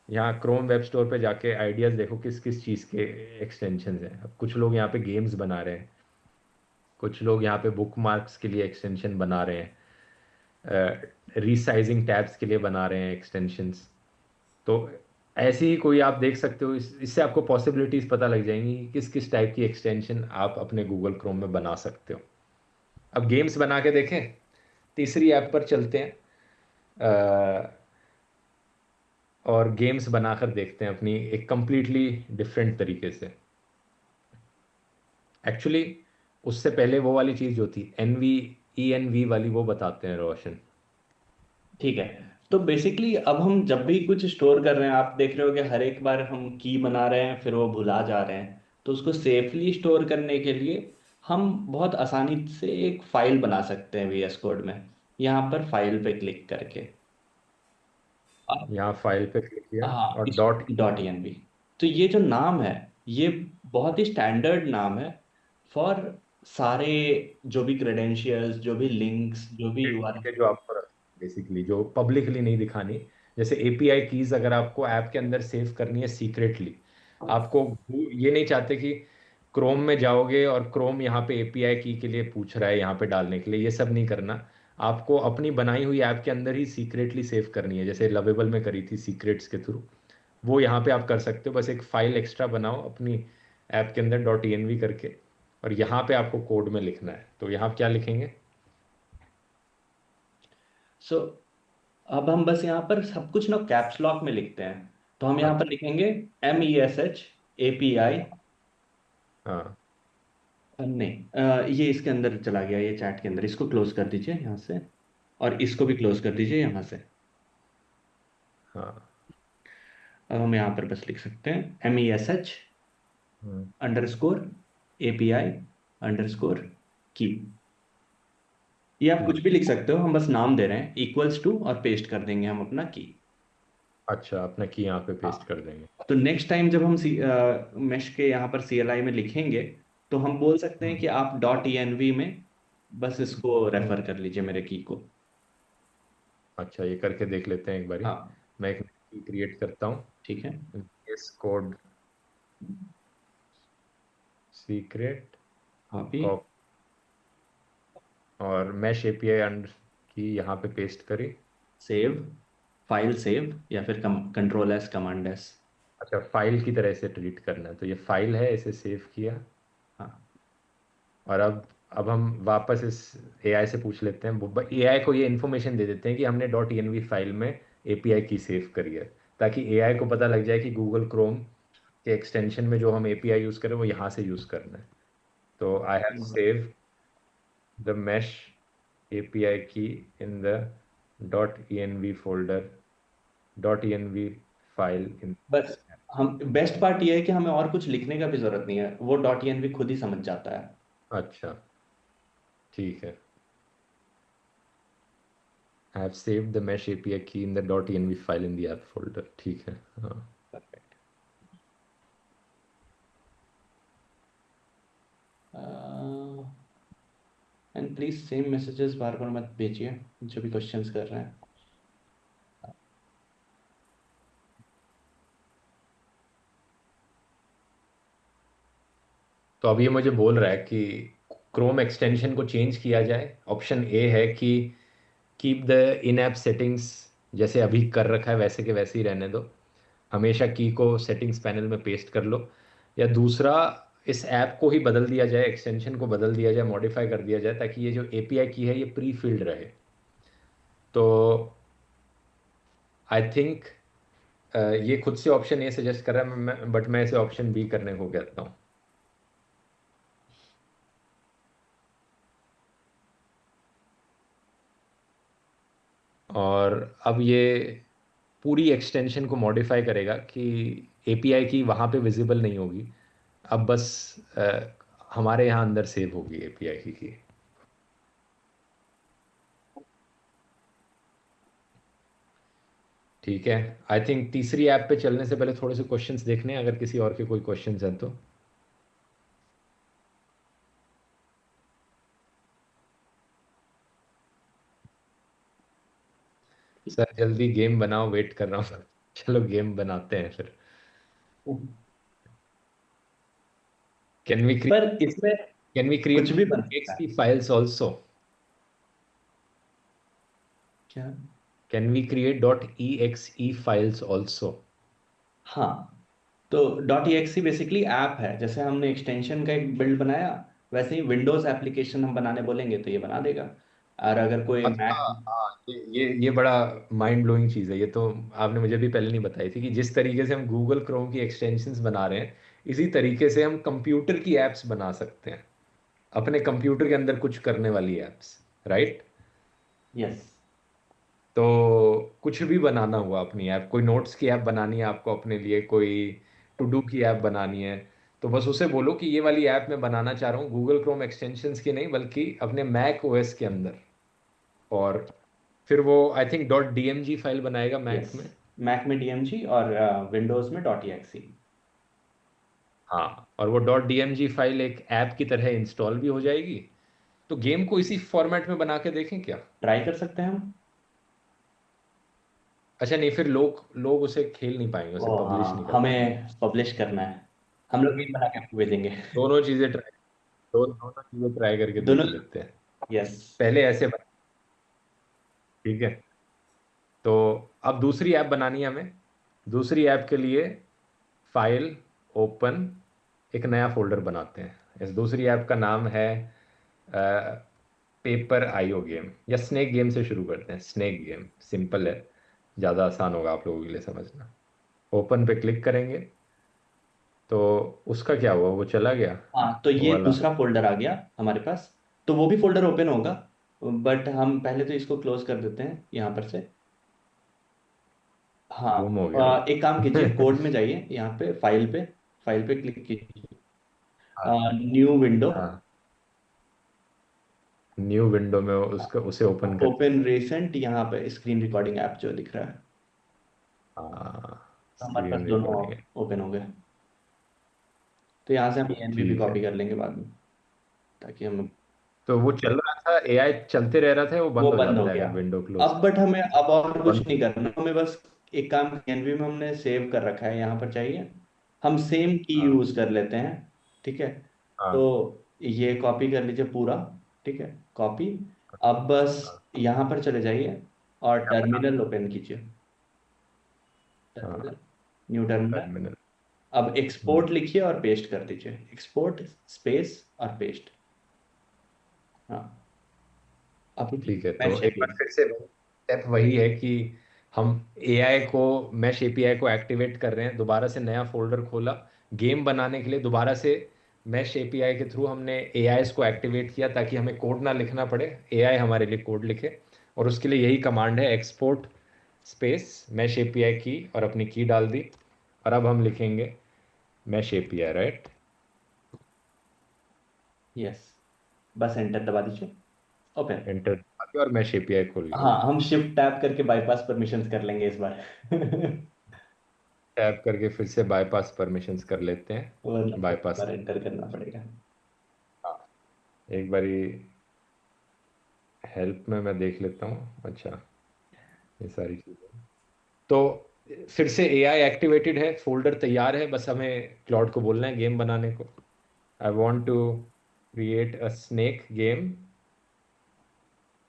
यहाँ क्रोम वेब स्टोर पे जाके आइडियाज़ देखो किस किस चीज़ के एक्सटेंशंस हैं। अब कुछ लोग यहाँ पे गेम्स बना रहे हैं, कुछ लोग यहाँ पे बुक मार्क्स के लिए एक्सटेंशन बना रहे हैं, रीसाइजिंग टैब्स के लिए बना रहे हैं एक्सटेंशंस। तो ऐसे ही कोई आप देख सकते हो, इससे आपको पॉसिबिलिटीज पता लग जाएंगी कि किस किस टाइप की एक्सटेंशन आप अपने गूगल क्रोम में बना सकते हो। अब गेम्स बना के देखें। तीसरी ऐप पर चलते हैं, और गेम्स बनाकर देखते हैं अपनी एक कंप्लीटली डिफरेंट तरीके से। एक्चुअली उससे पहले वो वाली चीज़ जो थी, .env वाली वो बताते हैं रोशन। ठीक है। तो बेसिकली अब हम जब भी कुछ स्टोर कर रहे हैं, आप देख रहे हो कि हर एक बार हम की बना रहे हैं फिर वो भुला जा रहे हैं। तो उसको सेफली स्टोर करने के लिए हम बहुत आसानी से एक फाइल बना सकते हैं VS कोड में। यहाँ पर फाइल पे क्लिक करके अब यहाँ फाइल पे क्लिक किया हाँ, और इस डॉट। .env। तो ये जो नाम है, ये बहुत ही स्टैंडर्ड नाम है फॉर सारे जो भी क्रेडेंशियल्स, जो भी लिंक्स, जो भी URL। चीजें जो आपको बेसिकली जो पब्लिकली नहीं दिखानी, जैसे एपीआई कीज अगर आपको ऐप के अंदर सेव करनी है सीक्रेटली, आपको ये नहीं चाहते कि क्रोम में जाओगे और क्रोम यहाँ पे एपीआई की के लिए पूछ रहा है यहाँ पे डालने के लिए, ये सब नहीं करना। आपको अपनी बनाई हुई ऐप के अंदर ही सीक्रेटली सेव करनी है, जैसे लवेबल में करी थी सीक्रेट्स के थ्रू। वो यहाँ पे आप कर सकते हो, बस एक फाइल एक्स्ट्रा बनाओ अपनी ऐप के अंदर .env करके, और यहाँ पे आपको कोड में लिखना है। तो यहाँ क्या लिखेंगे? सो अब हम बस यहाँ पर सब कुछ ना कैप्स लॉक में लिखते हैं। तो हम यहाँ पर अच्छा। लिखेंगे MESH API। हाँ। नहीं, ये इसके अंदर चला गया, ये चैट के अंदर, इसको क्लोज कर दीजिए यहाँ से। और इसको भी क्लोज कर दीजिए यहाँ से। हाँ। अब हम यहाँ पर बस लिख सकते हैं हम्म। MESH_API_की। ये आप कुछ भी लिख सकते हो, हम बस नाम दे रहे हैं इक्वल्स टू, और पेस्ट कर देंगे हम अपना की। अच्छा, अपना की यहाँ पे पेस्ट हाँ। कर देंगे। तो नेक्स्ट टाइम जब हम मेश के यहाँ पर CLI में लिखेंगे, तो हम बोल सकते हैं हम्म। कि आप .env में बस इसको रेफर कर लीजिए मेरे की को। अच्छा, ये करके देख लेते हैं एक बारी। हाँ। मैं एक की क्रिएट करता हूँ। ठीक है। VS code secret copy. Cop, और मैश एपीआई अंडर की यहाँ पे पेस्ट करी। सेव, फाइल सेव, या फिर कंट्रोल S कमांड S। अच्छा, फाइल की तरह से ट्रीट करना है, तो ये फाइल है, इसे सेव किया। हाँ। और अब हम वापस इस एआई से पूछ लेते हैं, एआई को ये इन्फॉर्मेशन दे देते हैं कि हमने .env फाइल में एपीआई की सेव करी है, ताकि एआई को पता लग जाए कि गूगल क्रोम के एक्सटेंशन में जो हम एपीआई यूज़ करें वो यहाँ से यूज़ करना है। तो I have save the mesh API key in the .env folder, .env file in बस हम, बेस्ट पार्ट ये है कि हमें और कुछ लिखने का भी जरूरत नहीं है, वो .env खुद ही समझ जाता है। अच्छा, ठीक है। I have saved the mesh API key in the .env file in the app folder, ठीक है। हाँ। Perfect. And please same messages बार बार मत भेजिए जो भी क्वेश्चंस कर रहे हैं। तो अब ये मुझे बोल रहा है कि क्रोम एक्सटेंशन को चेंज किया जाए। ऑप्शन ए है कि keep the in app settings जैसे अभी कर रखा है वैसे के वैसे ही रहने दो, हमेशा की को सेटिंग्स पैनल में पेस्ट कर लो। या दूसरा, इस ऐप को ही बदल दिया जाए, एक्सटेंशन को बदल दिया जाए, मॉडिफाई कर दिया जाए, ताकि ये जो एपीआई की है ये प्री फिल्ड रहे। तो आई थिंक ये खुद से ऑप्शन ए सजेस्ट कर रहा है, बट मैं इसे ऑप्शन बी करने को कहता हूँ। और अब ये पूरी एक्सटेंशन को मॉडिफाई करेगा कि एपीआई की वहाँ पे विजिबल नहीं होगी, अब बस हमारे यहाँ अंदर सेव होगी एपीआई की। ठीक है। आई थिंक तीसरी ऐप पे चलने से पहले थोड़े से क्वेश्चंस देखने हैं, अगर किसी और के कोई क्वेश्चंस हैं तो। सर जल्दी गेम बनाओ, वेट कर रहा हूँ। चलो गेम बनाते हैं फिर। कैन वी पर इसमें कैन वी कुछ क्रिएट भी बन सकता है। Exe files also? क्या? Can we create .exe files also? हाँ। तो .exe बेसिकली ऐप है, जैसे हमने एक्सटेंशन का एक बिल्ड बनाया, वैसे ही विंडोज एप्लीकेशन हम बनाने बोलेंगे तो ये बना देगा। और अगर कोई अच्छा। मैक। हाँ, ये बड़ा माइंड ब्लोइंग चीज़ है, ये तो आपने मुझे भी पहले नहीं बताई थी, कि जिस तरीके से हम गूगल क्रोम की एक्सटेंशंस बना रहे हैं, इसी तरीके से हम कंप्यूटर की एप्स बना सकते हैं, अपने कंप्यूटर के अंदर कुछ करने वाली एप्स। राइट? यस। तो कुछ भी बनाना हुआ अपनी ऐप, कोई नोट्स की ऐप बनानी है आपको अपने लिए, कोई टू डू की ऐप बनानी है, तो बस उसे बोलो कि ये वाली ऐप मैं बनाना चाह रहा हूँ गूगल क्रोम एक्सटेंशंस की नहीं, बल्कि अपने मैक ओएस के अंदर। और फिर वो आई थिंक .dmg फाइल बनाएगा मैक यस, में। मैक में डीएमजी और विंडोज में डॉट एक्सी। हाँ, और वो .dmg फाइल एक ऐप की तरह इंस्टॉल भी हो जाएगी। तो गेम को इसी फॉर्मेट में बना के देखें क्या? ट्राई कर सकते हैं हम। अच्छा नहीं, फिर लोग लोग उसे खेल नहीं पाएंगे, उसे ओ पब्लिश नहीं हाँ, कर पाएंगे। हमें पब्लिश करना है। हम लोग गेम बना के आपको भेजेंगे। दोनों चीजें ट्राई, दोनों चीजें ट्राई करके देख दोनों। लेते हैं। यस। पहले ऐसे ठीक है। तो अब दूसरी ऐप बनानी है हमें। दूसरी ऐप के लिए फाइल, ओपन, एक नया फोल्डर बनाते हैं। इस दूसरी ऐप का नाम है पेपर आईओ गेम, या स्नेक गेम से शुरू करते हैं। स्नेक गेम सिंपल है, ज़्यादा आसान होगा आप लोगों के लिए समझना। ओपन पे क्लिक करेंगे तो उसका क्या हुआ, वो चला गया हाँ, तो वो ये वाला। दूसरा फोल्डर आ गया हमारे पास। तो वो भी फोल्डर ओपन होगा, बट हम पहले तो इसको क्लोज कर देते हैं यहाँ पर से। हाँ। गुम हो गया वो। एक काम कीजिए, कोड में जाइए, यहाँ पे फाइल पे क्लिक कीजिए, हाँ न्यू विंडो, हाँ, न्यू विंडो में उसका उसे ओपन कर। ओपन रिसेंट, यहाँ पे स्क्रीन रिकॉर्डिंग ऐप जो दिख रहा है। हाँ, तो हमारे पास स्क्रीन दोनों रिकॉर्डिंग है। ओपन हो गए। तो यहाँ से हम एनवी भी ठीक है, कॉपी कर लेंगे बाद में, ताकि हम। तो वो चल रहा था, एआई चलते रह रहा था, वो वो बंद हो बंद हो जाता है गया। अगर विंडो क्लोज। अब बट हमें अब और कुछ बंद। नहीं करना, हमें बस एक काम, एनवी में हमने सेव कर रखा है, यहाँ पर चाहिए हम सेम की हाँ यूज कर लेते हैं। ठीक है। तो हाँ ये कॉपी कर लीजिए पूरा। ठीक है, कॉपी। अब बस हाँ यहाँ पर चले जाइए और क्या बना? टर्मिनल ओपन कीजिए। हाँ, टर्मिनल, न्यू टर्मिनल। टर्मिनल। अब एक्सपोर्ट लिखिए और पेस्ट कर दीजिए, एक्सपोर्ट स्पेस और पेस्ट। हाँ। अब ठीक है, मैं तो एक बार शेपिंग। फिर से स्टेप वही है कि हम एआई को, मैश एपीआई को एक्टिवेट कर रहे हैं, दोबारा से नया फोल्डर खोला गेम बनाने के लिए। दोबारा से मैश एपीआई के थ्रू हमने एआईस को एक्टिवेट किया ताकि हमें कोड ना लिखना पड़े, एआई हमारे लिए कोड लिखे। और उसके लिए यही कमांड है, एक्सपोर्ट स्पेस मैश एपीआई की, और अपनी की डाल दी। और अब हम लिखेंगे मैश एपीआई, राइट? यस, बस एंटर दबा दीजिए। ओपन। एंटर, और मैश एपीआई खुल गया। हाँ, हम शिफ्ट टैप करके बाईपास परमिशंस कर लेंगे इस बार। टैप करके फिर से बाईपास परमिशंस कर लेते वरना हैं, फिर एक बाईपास। बार एंटर करना पड़ेगा। हाँ, एक बारी हेल्प में मैं देख लेता हूँ। अच्छा, ये सारी चीज़ें तो फिर से एआई एक्टिवेटेड है, फोल्डर तैयार है, बस हमें क्लाउड को बोलना है गेम बनाने को। I want to create a snake game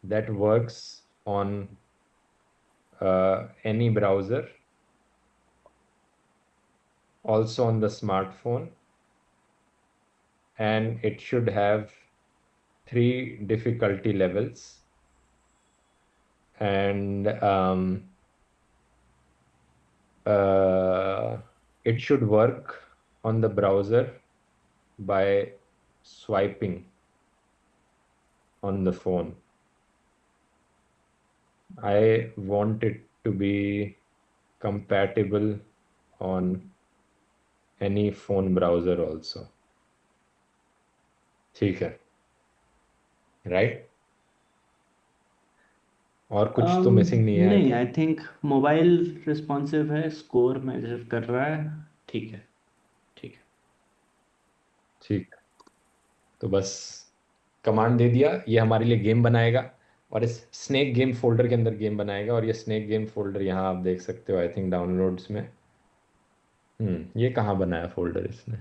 that works on any browser, also on the smartphone, and it should have 3 difficulty levels, and uh, it should work on the browser by swiping on the phone. I want it to be compatible on any phone browser also. ठीक है, right? और कुछ तो missing नहीं है आई नहीं, think. I think mobile responsive है, score major कर रहा है। ठीक है। ठीक है। ठीक है, तो बस कमांड दे दिया, ये हमारे लिए गेम बनाएगा, और इस स्नेक गेम फोल्डर के अंदर गेम बनाएगा। और ये स्नेक गेम फोल्डर यहाँ आप देख सकते हो आई थिंक डाउनलोड्स में। ये कहाँ बनाया फोल्डर इसने?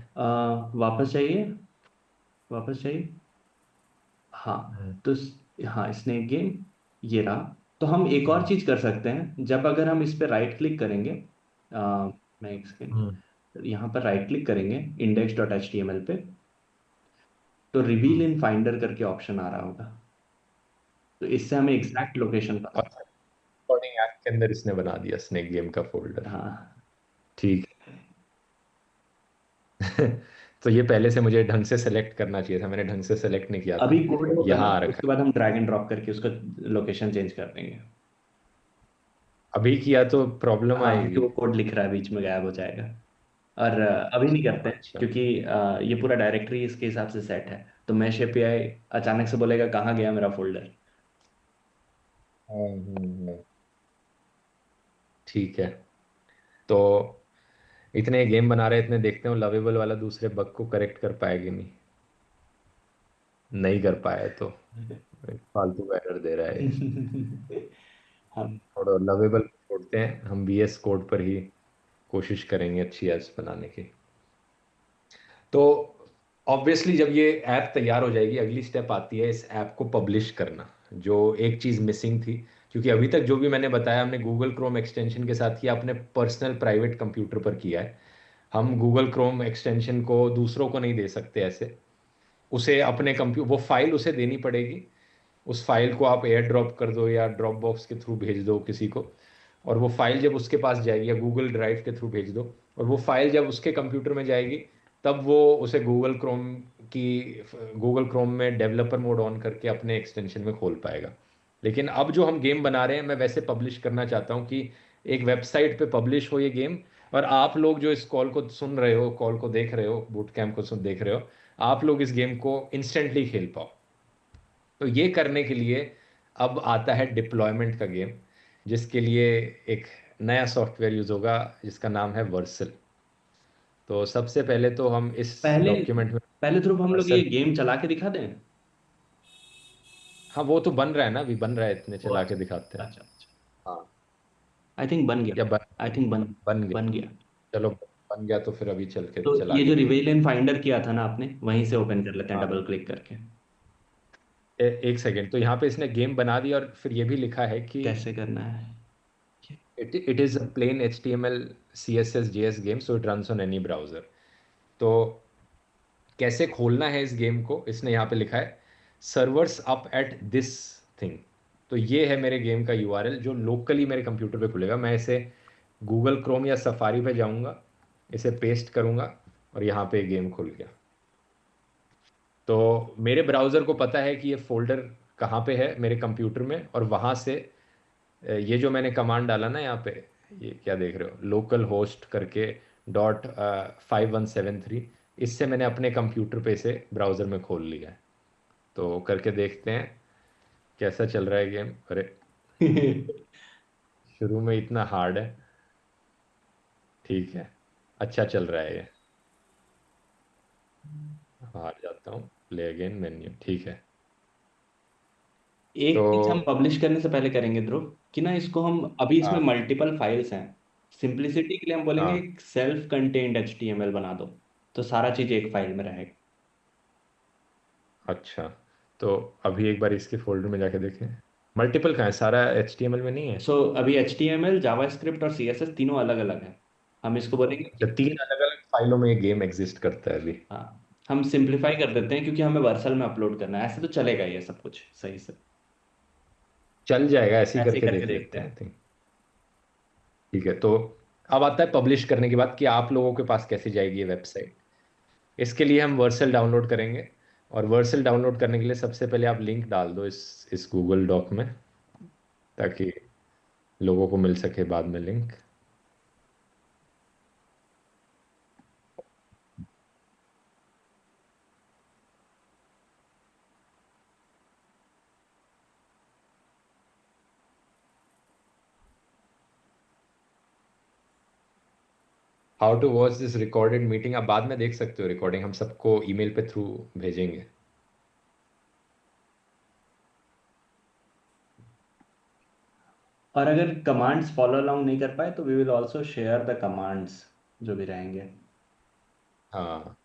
वापस जाइए, वापस जाइए। हाँ, हम्म तो हाँ, स्नेक गेम ये रहा। तो हम एक और हम्म चीज कर सकते हैं, जब अगर हम इस पे राइट क्लिक करेंगे, मैं एक हम्म सेकेंड, यहाँ पर राइट क्लिक करेंगे index dot H T M L पे, तो रिवील हम्म। इन फाइंडर करके ऑप्शन आ रहा होगा। तो इससे हमें एग्जैक्ट लोकेशन पता। और रिकॉर्डिंग ऐप के अंदर इसने बना दिया स्नेक गेम का फोल्डर। हाँ। ठीक है। तो ये पहले से मुझे ढंग से सेलेक्ट करना चाहिए था, मैंने ढंग से सेलेक्ट नहीं किया अभी था। कोड होगा ना, यहाँ आ रखा उसके है। बाद हम ड्रैग एंड ड्रॉप करके उसका लोकेशन चेंज कर देंगे। अभी किया तो प्रॉब्लम हाँ, क्योंकि आएगी। वो कोड लिख रहा है बीच में गायब हो जाएगा। और अभी नहीं करते हैं, अच्छा। क्योंकि ये पूरा डायरेक्टरी इसके हिसाब से सेट है। तो मैश एपीआई अचानक से बोलेगा कहाँ गया मेरा फोल्डर। ठीक है। तो इतने गेम बना रहे, इतने देखते हैं लवेबल वाला दूसरे बग को करेक्ट कर पाएगी नहीं। नहीं कर पाया तो फालतू का एरर दे रहा है ये। हम थोड़ा लवेबल छोड़ते हैं, हम बीएस कोड पर ही कोशिश करेंगे अच्छी एप्स बनाने की। तो ऑब्वियसली जब ये ऐप तैयार हो जाएगी, अगली स्टेप आती है इस ऐप को पब्लिश करना, जो एक चीज़ मिसिंग थी। क्योंकि अभी तक जो भी मैंने बताया हमने गूगल क्रोम एक्सटेंशन के साथ किया, अपने पर्सनल प्राइवेट कंप्यूटर पर किया है। हम गूगल क्रोम एक्सटेंशन को दूसरों को नहीं दे सकते ऐसे। उसे अपने वो फाइल उसे देनी पड़ेगी। उस फाइल को आप एयर ड्रॉप कर दो या ड्रॉप बॉक्स के थ्रू भेज दो किसी को। और वो फाइल जब उसके पास जाएगी, या गूगल ड्राइव के थ्रू भेज दो, और वो फाइल जब उसके कंप्यूटर में जाएगी, तब वो उसे की गूगल क्रोम में डेवलपर मोड ऑन करके अपने एक्सटेंशन में खोल पाएगा। लेकिन अब जो हम गेम बना रहे हैं, मैं वैसे पब्लिश करना चाहता हूँ कि एक वेबसाइट पे पब्लिश हो ये गेम, और आप लोग जो इस कॉल को सुन रहे हो, कॉल को देख रहे हो, बूट कैंप को सुन देख रहे हो, आप लोग इस गेम को इंस्टेंटली खेल पाओ। तो ये करने के लिए अब आता है डिप्लॉयमेंट का गेम, जिसके लिए एक नया सॉफ्टवेयर यूज होगा जिसका नाम है वर्सल। तो सबसे पहले तो हम इस पहले डॉक्यूमेंट में पहले ध्रुव हम लोग ये वर्सल। गेम चला के दिखा दें। हाँ, वो तो बन रहा है ना, अभी बन रहा है, इतने ओ चला के अच्छा। दिखाते हैं। अच्छा अच्छा। हाँ। आई थिंक बन गया। या बन आई थिंक बन बन गया। बन गया। चलो, बन गया तो फिर अभी चल के तो चला ये के जो दिखा। रिवेल इन फाइंडर किया था ना आपने, वहीं से ओपन कर लेते हैं हाँ। डबल क्लिक करके। एक सेकेंड, तो यहाँ पे इसने गेम बना दिया और फिर ये भी लिखा है कि कैसे करना है? It is a plain HTML CSS JS game, so it runs on any browser. तो कैसे खोलना है इस गेम को, इसने यहाँ पे लिखा है servers up at this thing. तो ये है मेरे गेम का URL जो लोकली मेरे कंप्यूटर पे खुलेगा। मैं इसे गूगल क्रोम या सफारी पे जाऊंगा, इसे पेस्ट करूंगा, और यहाँ पे गेम खुल गया। तो मेरे ब्राउज़र को पता है कि ये फोल्डर कहाँ पे है मेरे कंप्यूटर में, और वहाँ से ये जो मैंने कमांड डाला ना यहाँ पे, ये क्या देख रहे हो, लोकल होस्ट करके .5173, इससे मैंने अपने कंप्यूटर पे इसे ब्राउज़र में खोल लिया है। तो करके देखते हैं कैसा चल रहा है गेम। अरे, शुरू में इतना हार्ड है। ठीक है, अच्छा चल रहा है ये। हार जाता हूँ, प्ले अगेन मेन्यू, ठीक है। एक तो चीज हम पब्लिश करने से पहले करेंगे ध्रुव, कि ना इसको हम अभी इसमें हाँ। मल्टीपल फाइल्स हैं। सिंप्लिसिटी के लिए हम बोलेंगे हाँ। सेल्फ कंटेन्ड HTML बना दो। तो सारा चीज एक फाइल में रहेगा। अच्छा, तो अभी एक बार इसके फोल्डर में जाके देखें। मल्टीपल कहाँ है, सारा HTML में नहीं है। सो अभी HTML जावास्क्रिप्ट और CSS तीनों अलग अलग है। हम इसको बोलेंगे अच्छा, 3 अलग अलग फाइलों में ये गेम एग्जिस्ट करता है अभी। हाँ, हम सिंप्लीफाई कर देते हैं क्योंकि हमें वर्सल में अपलोड करना है। ऐसे तो चलेगा ये सब कुछ सही से। चल जाएगा, ऐसे ही ऐसे ही करके करके देख देखते लेते हैं, हैं। थिंक। ठीक है, तो अब आता है पब्लिश करने के बाद कि आप लोगों के पास कैसे जाएगी ये वेबसाइट। इसके लिए हम वर्सल डाउनलोड करेंगे। और वर्सल डाउनलोड करने के लिए सबसे पहले आप लिंक डाल दो इस गूगल डॉक में, ताकि लोगों को मिल सके बाद में link. How to watch this recorded meeting, आप बाद में देख सकते हो रिकॉर्डिंग, हम सबको ईमेल पे थ्रू भेजेंगे। और अगर कमांड्स फॉलो अलोंग नहीं कर पाए तो we will also share the commands जो भी रहेंगे। हाँ।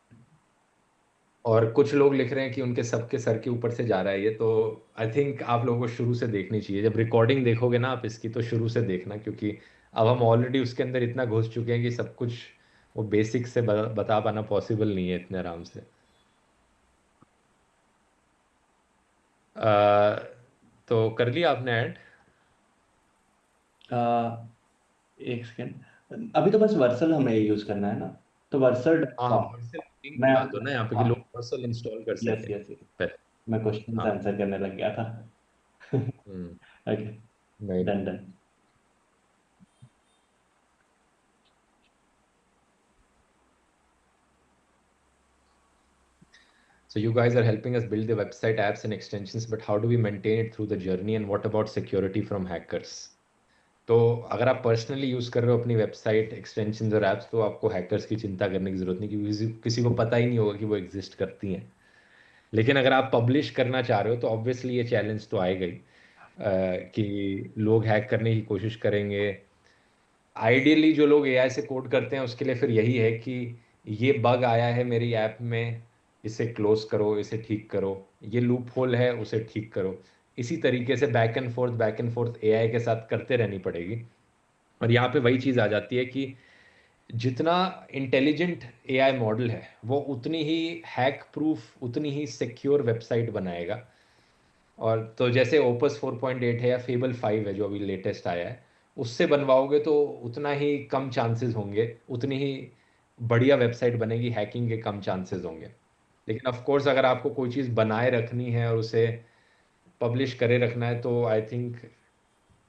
और कुछ लोग लिख रहे हैं कि उनके सबके सर के ऊपर से जा रहा है ये, तो आई थिंक आप लोगों को शुरू से देखनी चाहिए। जब रिकॉर्डिंग देखोगे ना आप इसकी, तो शुरू से देखना, क्योंकि अब हम ऑलरेडी उसके अंदर इतना घुस चुके हैं कि सब कुछ वो बेसिक से बता पाना पॉसिबल नहीं है इतने आराम से। अ, तो कर लिया आपने ऐड। एक सेकेंड, अभी तो बस वर्सल हमें यूज करना है ना। तो वर्सल डॉट हाँ, कॉम वर्सल। लिंक मैं डाल दो ना यहाँ पे कि हाँ, लोग वर्सल इंस्टॉल कर यस सके यस यस, पहले। मैं क्वेश्चन हाँ। आंसर करने लग गया था। हम्म। ओके, नहीं। Done done. So you guys are helping us build the website, apps, and extensions, but how do we maintain it through the journey? And what about security from hackers? तो अगर आप personally use कर रहे हो अपनी website, extensions और apps, तो आपको हैकर्स की चिंता करने की ज़रूरत नहीं, क्योंकि किसी को पता ही नहीं होगा कि वो एग्जिस्ट करती हैं। लेकिन अगर आप पब्लिश करना चाह रहे हो तो ऑब्वियसली ये चैलेंज तो आएगा ही, कि लोग हैक करने की कोशिश करेंगे। आइडियली जो लोग एआई से कोड करते हैं उसके लिए फिर यही है कि ये बग आया है मेरी ऐप में, इसे क्लोज करो, इसे ठीक करो, ये लूप होल है, उसे ठीक करो। इसी तरीके से बैक एंड फोर्थ एआई के साथ करते रहनी पड़ेगी। और यहाँ पे वही चीज़ आ जाती है कि जितना इंटेलिजेंट एआई मॉडल है वो उतनी ही हैक प्रूफ, उतनी ही सिक्योर वेबसाइट बनाएगा। और तो जैसे ओपस 4.8 है या फेबल 5 है जो अभी लेटेस्ट आया है, उससे बनवाओगे तो उतना ही कम चांसेस होंगे, उतनी ही बढ़िया वेबसाइट बनेगी, हैकिंग के कम चांसेस होंगे। लेकिन ऑफ कोर्स अगर आपको कोई चीज़ बनाए रखनी है और उसे पब्लिश करे रखना है, तो आई थिंक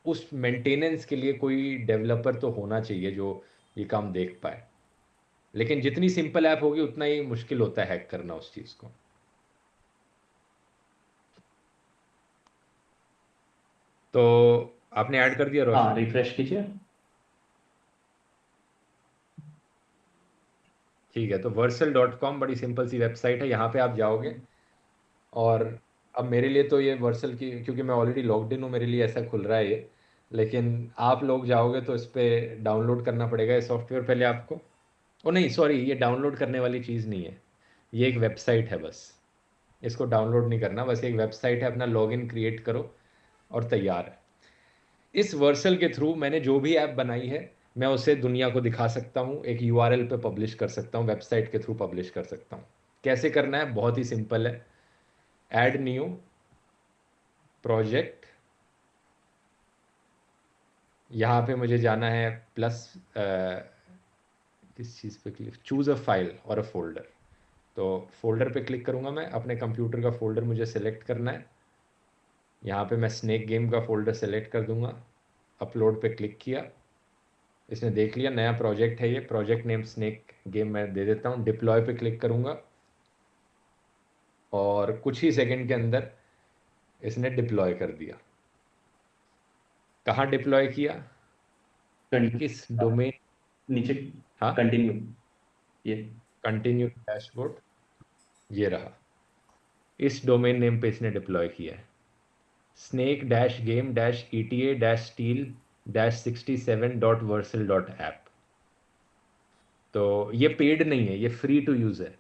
उस मेंटेनेंस के लिए कोई डेवलपर तो होना चाहिए जो ये काम देख पाए। लेकिन जितनी सिंपल ऐप होगी उतना ही मुश्किल होता है हैक करना उस चीज़ को। तो आपने ऐड कर दिया हाँ, रोशन? रिफ्रेश कीजिए। ठीक है, तो वर्सल.com बड़ी सिंपल सी वेबसाइट है, यहाँ पे आप जाओगे। और अब मेरे लिए तो ये वर्सल की, क्योंकि मैं ऑलरेडी लॉग्ड इन हूँ, मेरे लिए ऐसा खुल रहा है ये। लेकिन आप लोग जाओगे तो इस पे डाउनलोड करना पड़ेगा ये सॉफ्टवेयर पहले आपको। ओ नहीं, सॉरी, ये डाउनलोड करने वाली चीज़ नहीं है, ये एक वेबसाइट है बस। इसको डाउनलोड नहीं करना, बस एक वेबसाइट है, अपना लॉगिन क्रिएट करो और तैयार है। इस वर्सल के थ्रू मैंने जो भी ऐप बनाई है मैं उसे दुनिया को दिखा सकता हूँ, एक यूआरएल पे पब्लिश कर सकता हूँ, वेबसाइट के थ्रू पब्लिश कर सकता हूँ। कैसे करना है? बहुत ही सिंपल है। ऐड न्यू प्रोजेक्ट, यहाँ पे मुझे जाना है प्लस, किस चीज़ पे क्लिक, चूज़ अ फाइल और अ फोल्डर। तो फोल्डर पे क्लिक करूँगा मैं, अपने कंप्यूटर का फोल्डर मुझे सेलेक्ट करना है। यहाँ पे मैं स्नेक गेम का फोल्डर सेलेक्ट कर दूंगा। अपलोड पे क्लिक किया, इसने देख लिया नया प्रोजेक्ट है, ये प्रोजेक्ट नेम स्नेक गेम मैं दे देता हूँ। डिप्लॉय पे क्लिक करूँगा और कुछ ही सेकंड के अंदर इसने डिप्लॉय कर दिया। कहाँ डिप्लॉय किया? किस कंटिन्यू, डोमेन? नीचे हाँ, कंटिन्यू, ये कंटिन्यू डैशबोर्ड, ये रहा। इस डोमेन नेम पे इसने डिप्लॉय किया है, snake dash game dash ETA dash steel dash 67.versal.app। तो ये पेड नहीं है, ये फ्री टू यूज है,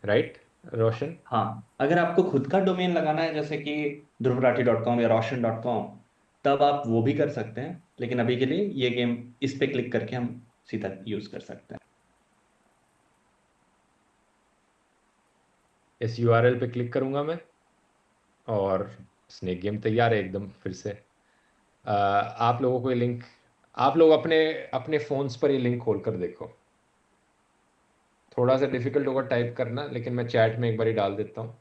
राइट रोशन? हाँ। अगर आपको खुद का डोमेन लगाना है जैसे कि ध्रुवराठी.com या रोशन.com, तब आप वो भी कर सकते हैं, लेकिन अभी के लिए ये गेम, इस पे क्लिक करके हम सीधा यूज कर सकते हैं। इस यूआरएल पे क्लिक करूंगा मैं और स्नेक गेम तैयार है एकदम फिर से। आप लोगों को ये लिंक, आप लोग अपने अपने फोन्स पर ये लिंक खोल कर देखो। थोड़ा सा डिफिकल्ट होगा टाइप करना, लेकिन मैं चैट में एक बार ही डाल देता हूँ।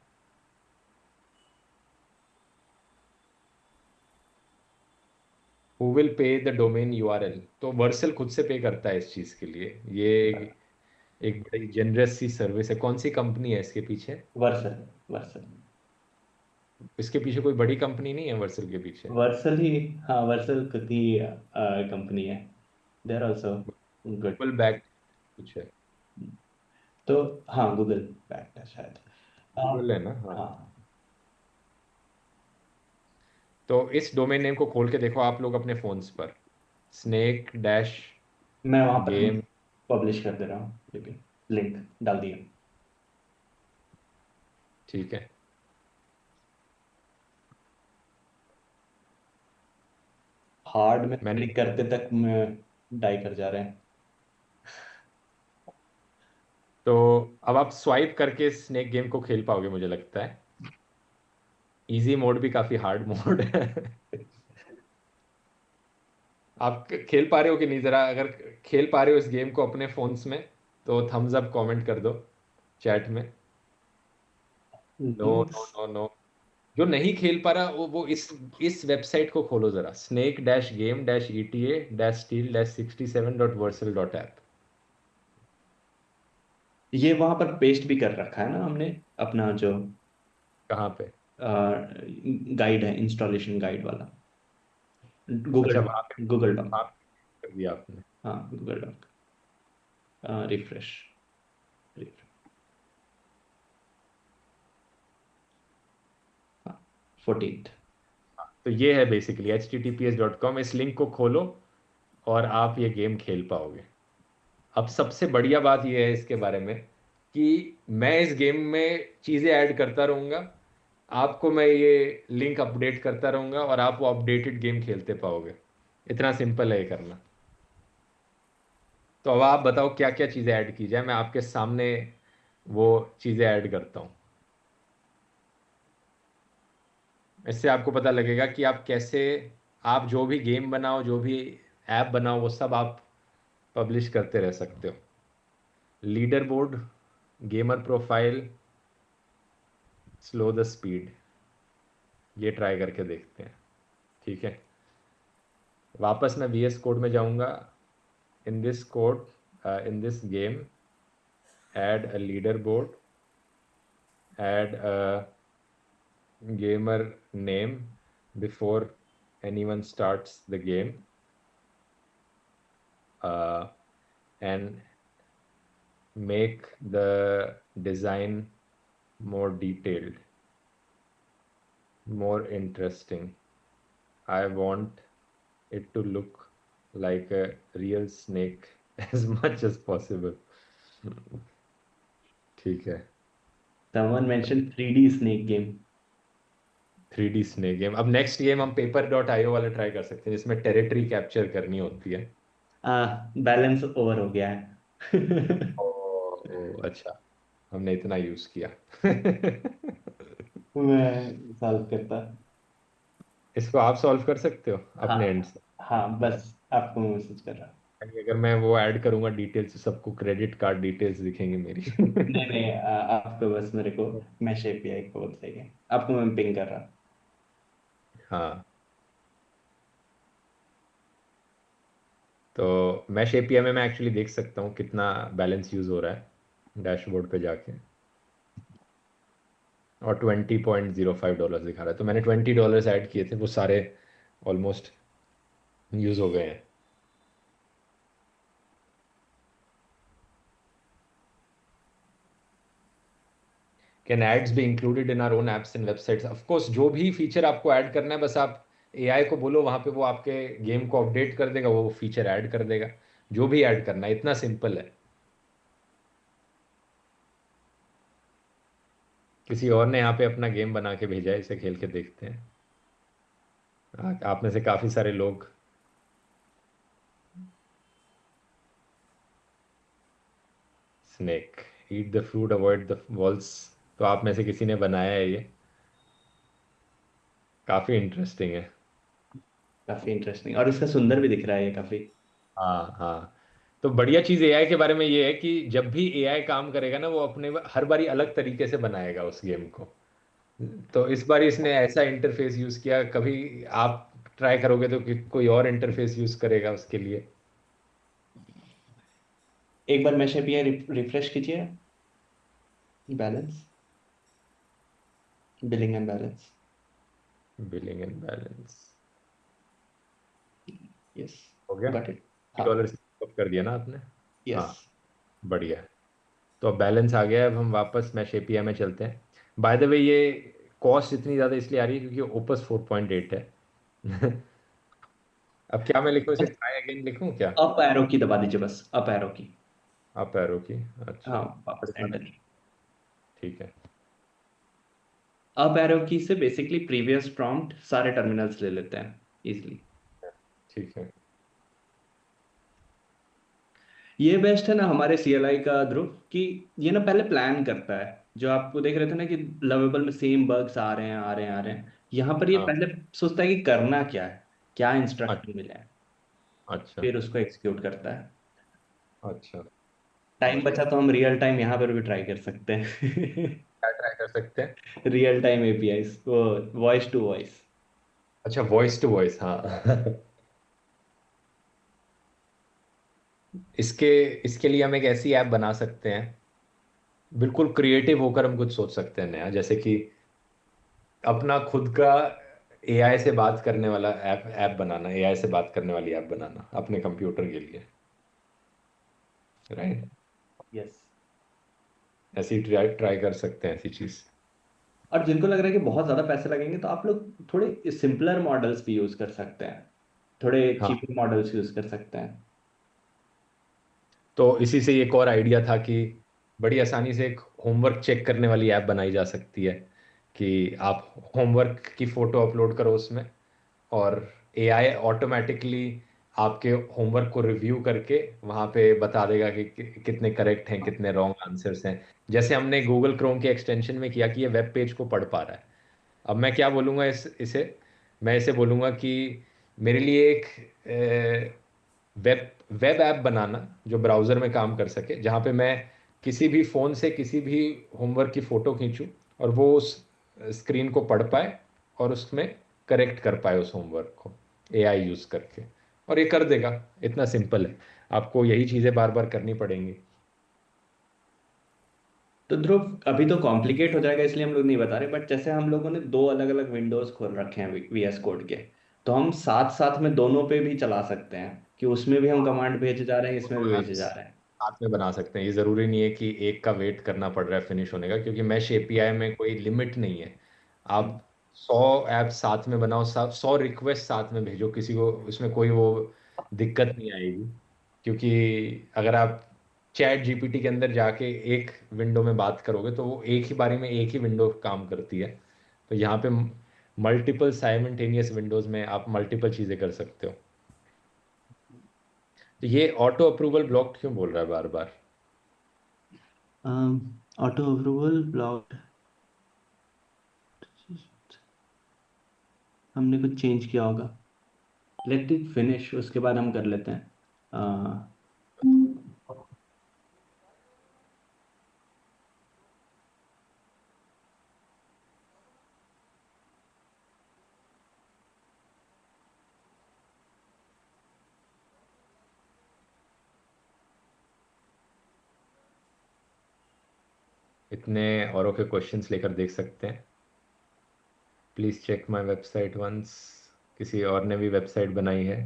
Who will pay the domain URL? तो वर्सल खुद से पे करता है इस चीज़ के लिए। ये एक बड़ी जेनरस सी सर्विस है। कौन सी कंपनी है इसके पीछे? वर्सल, वर्सल, इसके पीछे कोई बड़ी कंपनी नहीं है वर्सल के पीछे? वर्सल ही, हाँ, वर्सल खुद ही कंपनी है। They are also good. Google back कुछ है? तो हाँ, गूगल बैक है शायद। गूगल है ना, हाँ। हाँ, तो इस डोमेन नेम को खोल के देखो आप लोग अपने फोन्स पर, स्नेक डैश मैं वहां पर गेम। पब्लिश कर दे रहा हूँ, ये भी लिंक डाल दिया। ठीक है, हार्ड में मैंने, क्लिक करते तक मैं डाई कर जा रहे हैं। तो अब आप स्वाइप करके स्नेक गेम को खेल पाओगे मुझे लगता है। इजी मोड भी काफी हार्ड मोड है। आप खेल पा रहे हो कि नहीं? जरा अगर खेल पा रहे हो इस गेम को अपने फोन्स में तो थम्स अप कमेंट कर दो चैट में। No no links no no. जो नहीं खेल पा रहा वो इस वेबसाइट को खोलो जरा, snake dash game dash ETA dash steel dash 67.vercel.app। ये वहां पर पेस्ट भी कर रखा है ना हमने, अपना जो कहाँ पे? गाइड है, इंस्टॉलेशन गाइड वाला, गूगल अच्छा, डॉक, गूगल डॉक। वहाँ पे कर दिया आपने। हाँ गूगल डॉक। Refresh, refresh. हाँ 14th। तो ये है बेसिकली https.com, इस लिंक को खोलो और आप ये गेम खेल पाओगे। अब सबसे बढ़िया बात ये है इसके बारे में कि मैं इस गेम में चीज़ें ऐड करता रहूँगा, आपको मैं ये लिंक अपडेट करता रहूँगा और आप वो अपडेटेड गेम खेलते पाओगे। इतना सिंपल है ये करना। तो अब आप बताओ क्या क्या चीज़ें ऐड की जाए, मैं आपके सामने वो चीज़ें ऐड करता हूँ। इससे आपको पता लगेगा कि आप कैसे, आप जो भी गेम बनाओ, जो भी ऐप बनाओ, वो सब आप पब्लिश करते रह सकते हो। Leader board, gamer profile, slow the speed, ये ट्राई करके देखते हैं। ठीक है, वापस मैं VS कोड में जाऊंगा। In this code, in this game, add a leader board, add a gamer name before anyone starts the game, uh, and make the design more detailed, more interesting. I want it to look like a real snake as much as possible. ठीक है। Someone mentioned 3D snake game। 3D snake game. अब next game हम paper.io वाला try कर सकते हैं जिसमें territory capture करनी होती है। बैलेंस ओवर हो गया है। अच्छा, हमने इतना यूज किया। मैं सॉल्व करता। इसको आप सॉल्व कर सकते हो हाँ अपने एंड से। हाँ, बस आपको मैं मैसेज कर रहा। यानी अगर मैं वो ऐड करूंगा डिटेल्स, सबको क्रेडिट कार्ड डिटेल्स दिखेंगी मेरी। नहीं नहीं, आपको बस मेरे को मैश एपीआई को बताइए, आपको मैं पिंग कर रहा। हाँ, तो मैश API में मैं एक्चुअली देख सकता हूँ कितना बैलेंस यूज हो रहा है डैशबोर्ड पे जाके, और $20.05 दिखा रहा है। तो मैंने $20 ऐड किए थे, वो सारे ऑलमोस्ट यूज हो गए हैं। Can ads be included in our own apps and websites? Of course, जो भी फीचर आपको ऐड करना है, बस आप AI को बोलो, वहां पे वो आपके गेम को अपडेट कर देगा, वो फीचर ऐड कर देगा। जो भी ऐड करना है, इतना सिंपल है। किसी और ने यहाँ पे अपना गेम बना के भेजा है, इसे खेल के देखते हैं। आप में से काफी सारे लोग। Snake, eat the fruit avoid the walls. तो आप में से किसी ने बनाया है ये, काफी इंटरेस्टिंग है। काफी इंटरेस्टिंग, और इसका सुंदर भी दिख रहा है ये काफी। हाँ हाँ। तो बढ़िया चीज AI के बारे में ये है कि जब भी AI काम करेगा ना, वो अपने हर बारी अलग तरीके से बनाएगा उस गेम को। तो इस बार इसने ऐसा इंटरफेस यूज किया, कभी आप ट्राई करोगे तो कोई और इंटरफेस यूज करेगा उसके लिए। एक बार मैश एपीआई रिफ्रेश कीजिए, balance, billing and balance. Billing and balance yes, हो गया। Got it. हाँ। $20 कर दिया ना आपने? यस। हाँ, बढ़िया है। तो अब बैलेंस आ गया है, अब हम वापस मैश API में चलते हैं। बाय द वे, ये कॉस्ट इतनी ज़्यादा इसलिए आ रही है क्योंकि ओपस 4.8 है। अब क्या मैं लिखूं, इसे बस ट्राई अगेन लिखूं क्या? अप एरो की दबा दीजिए, बस अप एरो की। अप एरो की? अच्छा, हाँ, वापस एंटर। ठीक है। अप एरो की से बेसिकली प्रीवियस प्रॉम्प्ट सारे टर्मिनल्स ले लेते हैं इजिली। ठीक है। ये बेस्ट है ना हमारे सीएलआई का ध्रुव, कि ये ना पहले प्लान करता है। जो आपको देख रहे थे ना कि लवेबल में सेम बग्स आ रहे हैं आ रहे हैं आ रहे हैं, यहाँ पर ये हाँ। पहले सोचता है कि करना क्या है, क्या अच्छा इंस्ट्रक्शन मिले हैं, अच्छा फिर उसको एग्जीक्यूट करता है। अच्छा। टाइम समझ गया। बचा तो हम रियल टाइम यहाँ पर भी ट्राई कर सकते हैं। क्या ट्राई कर सकते हैं? रियल टाइम एपीआईज, वो वॉइस टू वॉइस। अच्छा, वॉइस टू वॉइस, हाँ। इसके इसके लिए हम एक ऐसी ऐप बना सकते हैं, बिल्कुल क्रिएटिव होकर हम कुछ सोच सकते हैं नया, जैसे कि अपना खुद का एआई से बात करने वाला ऐप ऐप बनाना, एआई से बात करने वाली ऐप बनाना अपने कंप्यूटर के लिए, राइट? यस। ऐसी ट्राई ट्राई कर सकते हैं ऐसी चीज। और जिनको लग रहा है कि बहुत ज्यादा पैसे लगेंगे, तो आप लोग थोड़े सिंपलर मॉडल्स भी यूज कर सकते हैं, थोड़े हाँ, चीपर मॉडल्स यूज कर सकते हैं। तो इसी से एक और आइडिया था कि बड़ी आसानी से एक होमवर्क चेक करने वाली ऐप बनाई जा सकती है, कि आप होमवर्क की फोटो अपलोड करो उसमें, और एआई ऑटोमेटिकली आपके होमवर्क को रिव्यू करके वहां पे बता देगा कि कितने करेक्ट हैं, कितने रॉन्ग आंसर्स हैं। जैसे हमने गूगल क्रोम के एक्सटेंशन में किया कि ये वेब पेज को पढ़ पा रहा है। अब मैं क्या बोलूँगा इसे, मैं इसे बोलूँगा कि मेरे लिए एक वेब वेब ऐप बनाना जो ब्राउज़र में काम कर सके, जहाँ पे मैं किसी भी फ़ोन से किसी भी होमवर्क की फ़ोटो खींचूं और वो उस स्क्रीन को पढ़ पाए और उसमें करेक्ट कर पाए उस होमवर्क को एआई यूज़ करके, और ये कर देगा। इतना सिंपल है, आपको यही चीज़ें बार बार करनी पड़ेंगी। तो ध्रुव, अभी तो कॉम्प्लिकेट हो जाएगा इसलिए हम लोग नहीं बता रहे, बट जैसे हम लोगों ने दो अलग अलग विंडोज खोल रखे हैं वीएस कोड के, तो हम साथ साथ में दोनों पे भी चला सकते हैं, कि उसमें भी हम कमांड भेजे जा रहे हैं, इसमें भी दोनों भेजे ऐप्स जा रहे हैं। साथ में बना सकते हैं, ये ज़रूरी नहीं है कि एक का वेट करना पड़ रहा है फिनिश होने का, क्योंकि मैश एपीआई में कोई लिमिट नहीं है। आप 100 ऐप साथ में बनाओ, 100 रिक्वेस्ट साथ में भेजो किसी को, उसमें कोई वो दिक्कत नहीं आएगी। क्योंकि अगर आप चैट जीपीटी के अंदर जाके एक विंडो में बात करोगे तो वो एक ही बारी में एक ही विंडो काम करती है। तो यहाँ पे मल्टीपल साइमल्टेनियस विंडोज में आप मल्टीपल चीज़ें कर सकते हो। तो ये ऑटो अप्रूवल ब्लॉक क्यों बोल रहा है बार बार? ऑटो अप्रूवल ब्लॉक, हमने कुछ चेंज किया होगा। लेट इट फिनिश, उसके बाद हम कर लेते हैं। इतने औरों के क्वेश्चंस लेकर देख सकते हैं। Please check my website once. किसी और ने भी वेबसाइट बनाई है।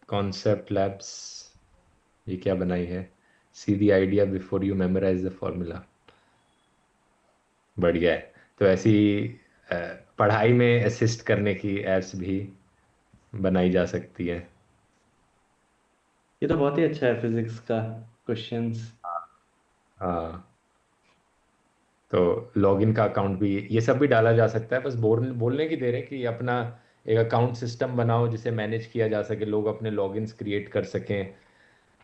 कॉन्सेप्ट लैब्स, ये क्या बनाई है? See the idea before you memorize the formula. बढ़िया है। तो ऐसी अ, पढ़ाई में असिस्ट करने की एप्स भी बनाई जा सकती है। ये तो बहुत ही अच्छा है, फिजिक्स का क्वेश्चंस। हाँ, तो लॉगिन का अकाउंट भी, ये सब भी डाला जा सकता है। बस बोलने की देर है कि अपना एक अकाउंट सिस्टम बनाओ जिसे मैनेज किया जा सके, लोग अपने लॉगिन्स क्रिएट कर सकें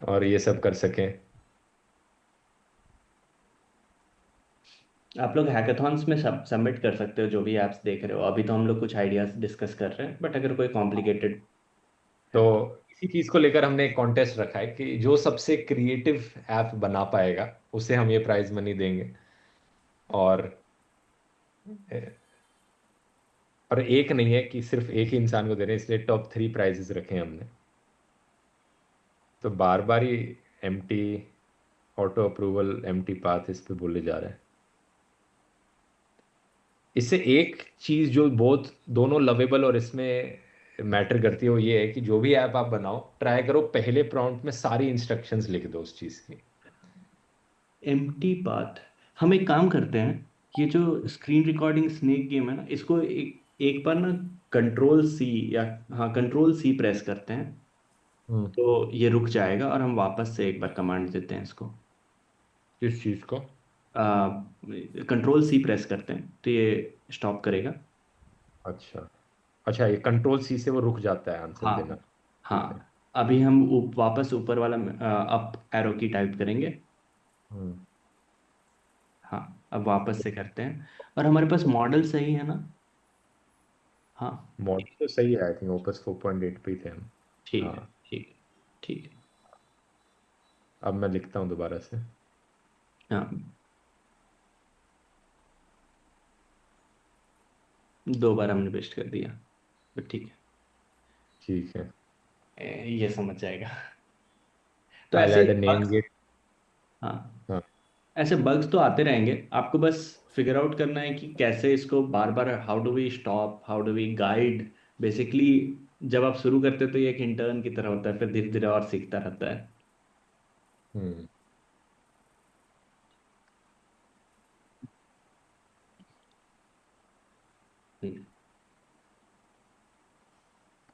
और ये सब कर सकें। आप लोग हैकाथॉन्स में सब सबमिट कर सकते हो, जो भी एप्स देख रहे हो। अभी तो हम लोग कुछ आइडियाज डिस्कस कर रहे हैं, बट अगर कोई कॉम्प्लिकेटेड तो है। इसी चीज को लेकर हमने एक कॉन्टेस्ट रखा है कि जो सबसे क्रिएटिव ऐप बना पाएगा उसे हम ये प्राइज मनी देंगे। और और एक नहीं है कि सिर्फ एक ही इंसान को दे रहे हैं, इसलिए टॉप 3 प्राइजेस रखे हैं हमने। तो बार बार ही empty auto approval empty path इस पे बोले जा रहे हैं। इससे एक चीज जो बहुत दोनों लवेबल और इसमें मैटर करती है वो ये है कि जो भी ऐप आप बनाओ, ट्राई करो पहले प्रॉम्प्ट में सारी इंस्ट्रक्शंस लिख दो उस चीज की। एम्प्टी पाथ, हम एक काम करते हैं, ये जो स्क्रीन रिकॉर्डिंग स्नेक गेम है ना, इसको एक बार ना कंट्रोल सी, या हाँ कंट्रोल सी प्रेस करते हैं, हम्म। तो ये रुक जाएगा, और हम वापस से एक बार कमांड देते हैं इसको। किस चीज को? कंट्रोल सी प्रेस करते हैं तो ये स्टॉप करेगा। अच्छा, अच्छा, ये कंट्रोल सी से वो रुक जाता है आंसर देना। हाँ ठीक है। हाँ। अभी हम वापस ऊपर वाला अप एरो की टाइप करेंगे। हम्म। हाँ, अब वापस से करते हैं, और हमारे पास मॉडल सही है ना। हाँ मॉडल तो सही है, आई थिंक ओपस 4.8 पे ही थे हम। ठीक है हाँ, ठीक है ठीक है। अब मैं लिखता हूँ दोबारा से। हाँ, 2 बार हमने पेस्ट कर दिया, तो ठीक है। ठीक है। ये समझ जाएगा। तो आई ऐसे ऐड नेम बग्स, गेट। हाँ, हाँ। ऐसे बग्स तो आते रहेंगे, आपको बस फिगर आउट करना है कि कैसे इसको बार बार, how do we stop, how do we guide basically. जब आप शुरू करते हो तो ये एक इंटर्न की तरह होता है, फिर धीरे धीरे और सीखता रहता है। हम्म। हम्म।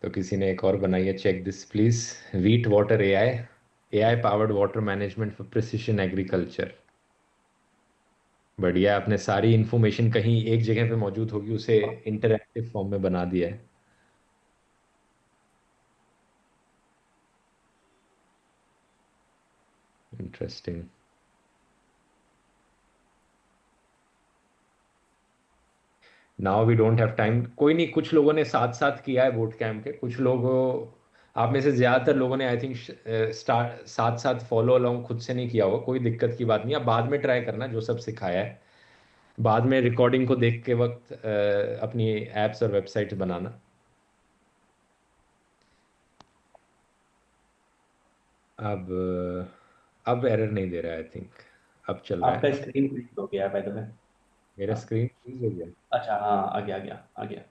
तो किसी ने एक और बनाई है, चेक दिस प्लीज। वीट water AI, AI powered water management for precision agriculture. बढ़िया है, आपने सारी इंफॉर्मेशन कहीं एक जगह पे मौजूद होगी, उसे इंटरैक्टिव फॉर्म में बना दिया है। Interesting. Now we don't have time. कोई नहीं, कुछ लोगों ने साथ साथ किया है बोट कैंप के, कुछ लोग, आप में से ज्यादातर लोगों ने आई थिंक स्टार्ट साथ साथ फॉलो अलोंग खुद से नहीं किया होगा। कोई दिक्कत की बात नहीं, आप बाद में ट्राई करना जो सब सिखाया है, बाद में रिकॉर्डिंग को देख के वक्त अपनी एप्स और वेबसाइट्स बनाना। अब अब एरर नहीं दे रहा है आई थिंक, अब चल रहा आपका है। स्क्रीन फ्रीज हो गया बाय द वे। मेरा हाँ, स्क्रीन फ्रीज हो गया। अच्छा, हाँ, आ गया आ गया आ गया।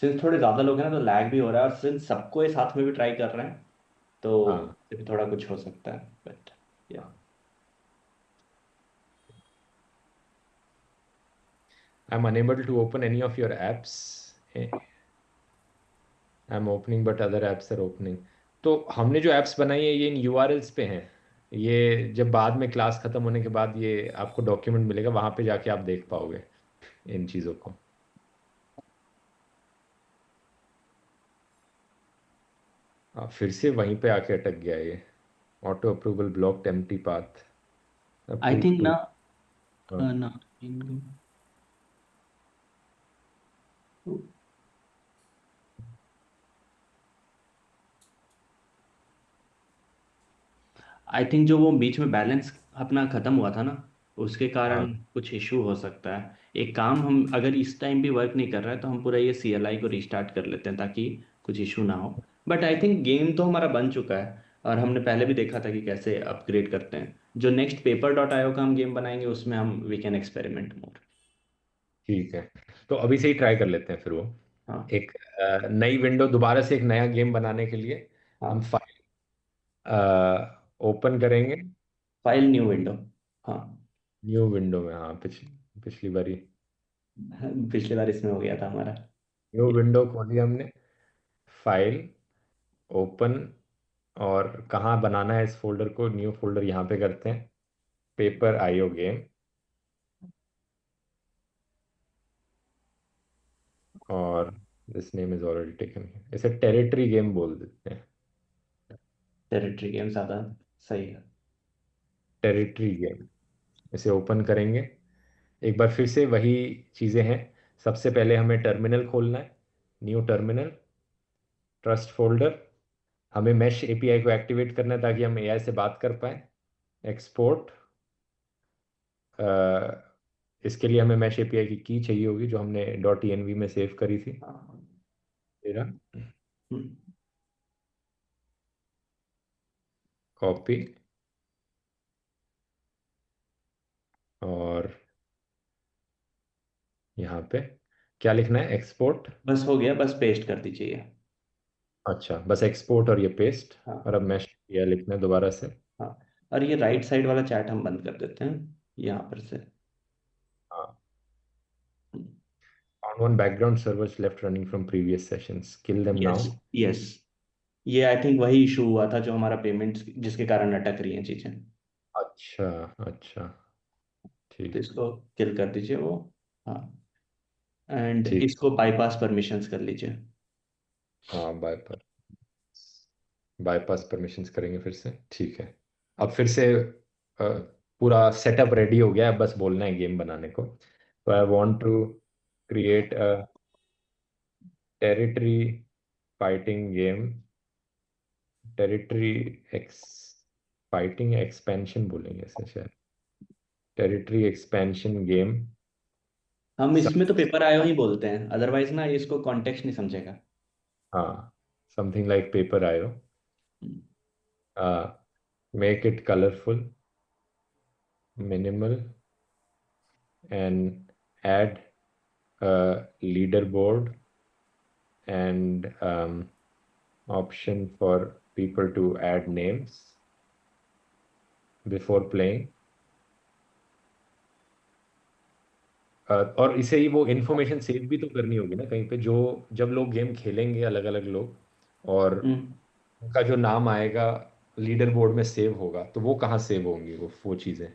सिंस थोड़े ज्यादा लोग हैं ना तो लैग भी हो रहा है, और सिंस सबको ये साथ में भी ट्राई कर रहे हैं तो हाँ। फिर थोड़ा कुछ हो सकता है, but yeah. I am unable to open any of your apps. I am opening but other apps are opening. तो हमने जो एप्स बनाई है ये इन यूआरएल्स पे हैं। ये जब बाद में क्लास खत्म होने के बाद ये आपको डॉक्यूमेंट मिलेगा, वहां पे जाके आप देख पाओगे इन चीज़ों को। फिर से वहीं पे आके अटक गया ये। Auto approval blocked empty path, I approve think to. ना, हाँ। ना, आई थिंक जो वो बीच में बैलेंस अपना खत्म हुआ था ना, उसके कारण हाँ। कुछ इशू हो सकता है। एक काम, हम अगर इस टाइम भी वर्क नहीं कर रहा है तो हम पूरा ये CLI को रीस्टार्ट कर लेते हैं ताकि कुछ इशू ना हो। बट आई थिंक गेम तो हमारा बन चुका है, और हमने पहले भी देखा था कि कैसे अपग्रेड करते हैं। जो नेक्स्ट paper.io का हम गेम बनाएंगे उसमें हम वी कैन एक्सपेरिमेंट मोर। ठीक है, तो अभी से ही ट्राई कर लेते हैं फिर वो। हाँ एक नई विंडो दोबारा से एक नया गेम बनाने के लिए हम हाँ, फाइल ओपन करेंगे। File new window. हाँ, न्यू विंडो में, हाँ, पिछली बारी पिछली बार इसमें हो गया था हमारा। न्यू विंडो खोली हमने। फाइल ओपन, और कहाँ बनाना है इस फोल्डर को, न्यू फोल्डर यहाँ पे करते हैं, पेपर आईओ गेम। और this name is already taken, इसे टेरिटरी गेम बोल देते हैं। टेरिटरी गेम ज़्यादा सही है। टेरिटरी गेम, इसे ओपन करेंगे। एक बार फिर से वही चीज़ें हैं। सबसे पहले हमें टर्मिनल खोलना है, न्यू टर्मिनल, ट्रस्ट फोल्डर। हमें मैश एपीआई को एक्टिवेट करना है ताकि हम एआई से बात कर पाए। एक्सपोर्ट, इसके लिए हमें मैश एपीआई की की चाहिए होगी जो हमने डॉट env में सेव करी थी। हाँ, तेरा हम्म, कॉपी, और यहाँ पे क्या लिखना है, एक्सपोर्ट। बस हो गया, बस पेस्ट कर दीजिए ये। अच्छा, बस एक्सपोर्ट और ये पेस्ट। हाँ और अब मैश एपीआई लिखना है दोबारा से। हाँ, और ये राइट साइड वाला चैट हम बंद कर देते हैं यहाँ पर से। हाँ। found one background servers left running from previous sessions, kill them yes now। Yes, ये आई थिंक वही इशू हुआ था जो हमारा पेमेंट जिसके कारण अटक रही हैं चीज़ें। अच्छा। अच्छा। तो ठीक। इसको किल कर दीजिए वो। हाँ, एंड ठीक। इसको बाईपास परमिशंस कर लीजिए। हाँ, बाईपास, बाईपास परमिशंस करेंगे फिर से, ठीक है। अब फिर से पूरा सेटअप रेडी हो गया है, बस बोलना है गेम बनाने को। तो I want to create a territory fighting game, territory x fighting expansion बोलेंगे इसे शायद, टेरिटरी एक्सपेंशन गेम। हम इसमें तो पेपर आयो ही बोलते हैं, अदरवाइज ना ये इसको कॉन्टेक्स्ट नहीं समझेगा। हाँ, समथिंग लाइक पेपर आयो। Hmm. Make it colourful, minimal, and add a leaderboard and option for people to add names before playing. और इसे ही वो इन्फॉर्मेशन सेव भी तो करनी होगी ना कहीं पे, जो जब लोग गेम खेलेंगे अलग अलग लोग, और हम्म। उनका जो नाम आएगा लीडर बोर्ड में सेव होगा, तो वो कहाँ सेव होंगी वो चीज़ें।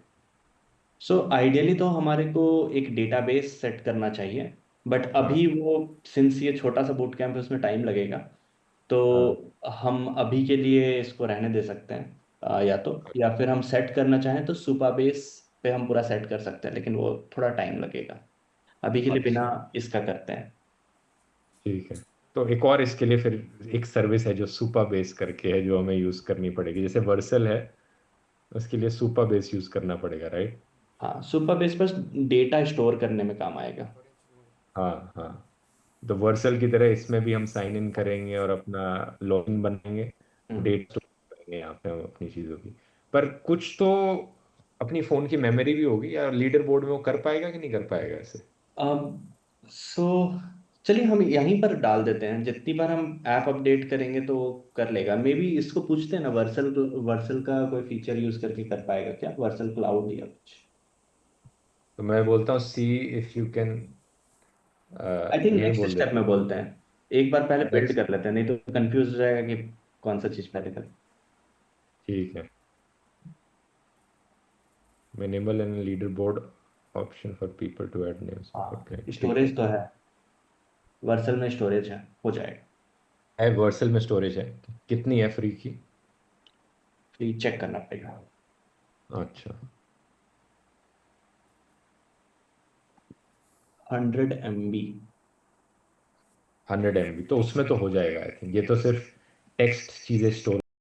सो आइडियली तो हमारे को एक डेटाबेस सेट करना चाहिए, बट हाँ अभी वो, सिंस ये छोटा सा बूट कैंप है उसमें टाइम लगेगा, तो हाँ। हम अभी के लिए इसको रहने दे सकते हैं। या फिर हम सेट करना चाहें तो सुपाबेस पे हम पूरा सेट कर सकते हैं, लेकिन वो थोड़ा टाइम लगेगा। अभी के लिए बिना अच्छा, इसका करते हैं। ठीक है। तो एक और इसके लिए फिर एक सर्विस है जो सुपा बेस करके है, जो हमें यूज करनी पड़ेगी, जैसे वर्सल है उसके लिए सुपा बेस यूज करना पड़ेगा, राइट। हाँ, सुपाबेस बस डेटा स्टोर करने में काम आएगा। हाँ हाँ। तो वर्सल की तरह इसमें भी हम साइन इन करेंगे और अपना लॉगिन बनाएंगे, हम्म। डेट स्टोर करेंगे यहाँ पे हम अपनी चीज़ों की। पर कुछ तो अपनी फ़ोन की मेमोरी भी होगी, या लीडर बोर्ड में वो कर पाएगा कि नहीं कर पाएगा ऐसे। अब सो चलिए हम यहीं पर डाल देते हैं, जितनी बार हम ऐप अपडेट करेंगे तो वो कर लेगा। मे बी इसको पूछते हैं ना, वर्सल वर्सल का कोई फीचर यूज करके कर पाएगा क्या, वर्सल क्लाउड या कुछ। तो मैं बोलता हूँ see if you can, I think यही नेक्स्ट बोल स्टेप देता में बोलते हैं, एक बार पहले हूँ बिल्ड नेक्स्ट। कर लेते हैं, नहीं तो कंफ्यूज हो जाएगा कि कौन सा चीज पहले करें। ठीक है, minimal and leader board option for people to add names before हाँ, प्लेइंग, ठीक है। स्टोरेज तो है, वर्सल में स्टोरेज है, हो जाएगा। है वर्सल में स्टोरेज है, कितनी है फ्री की। प्लीज चेक करना पड़ेगा। अच्छा। 100 MB। 100 MB तो उसमें तो हो जाएगा आई थिंक, ये तो सिर्फ टेक्स्ट चीज़ें स्टोर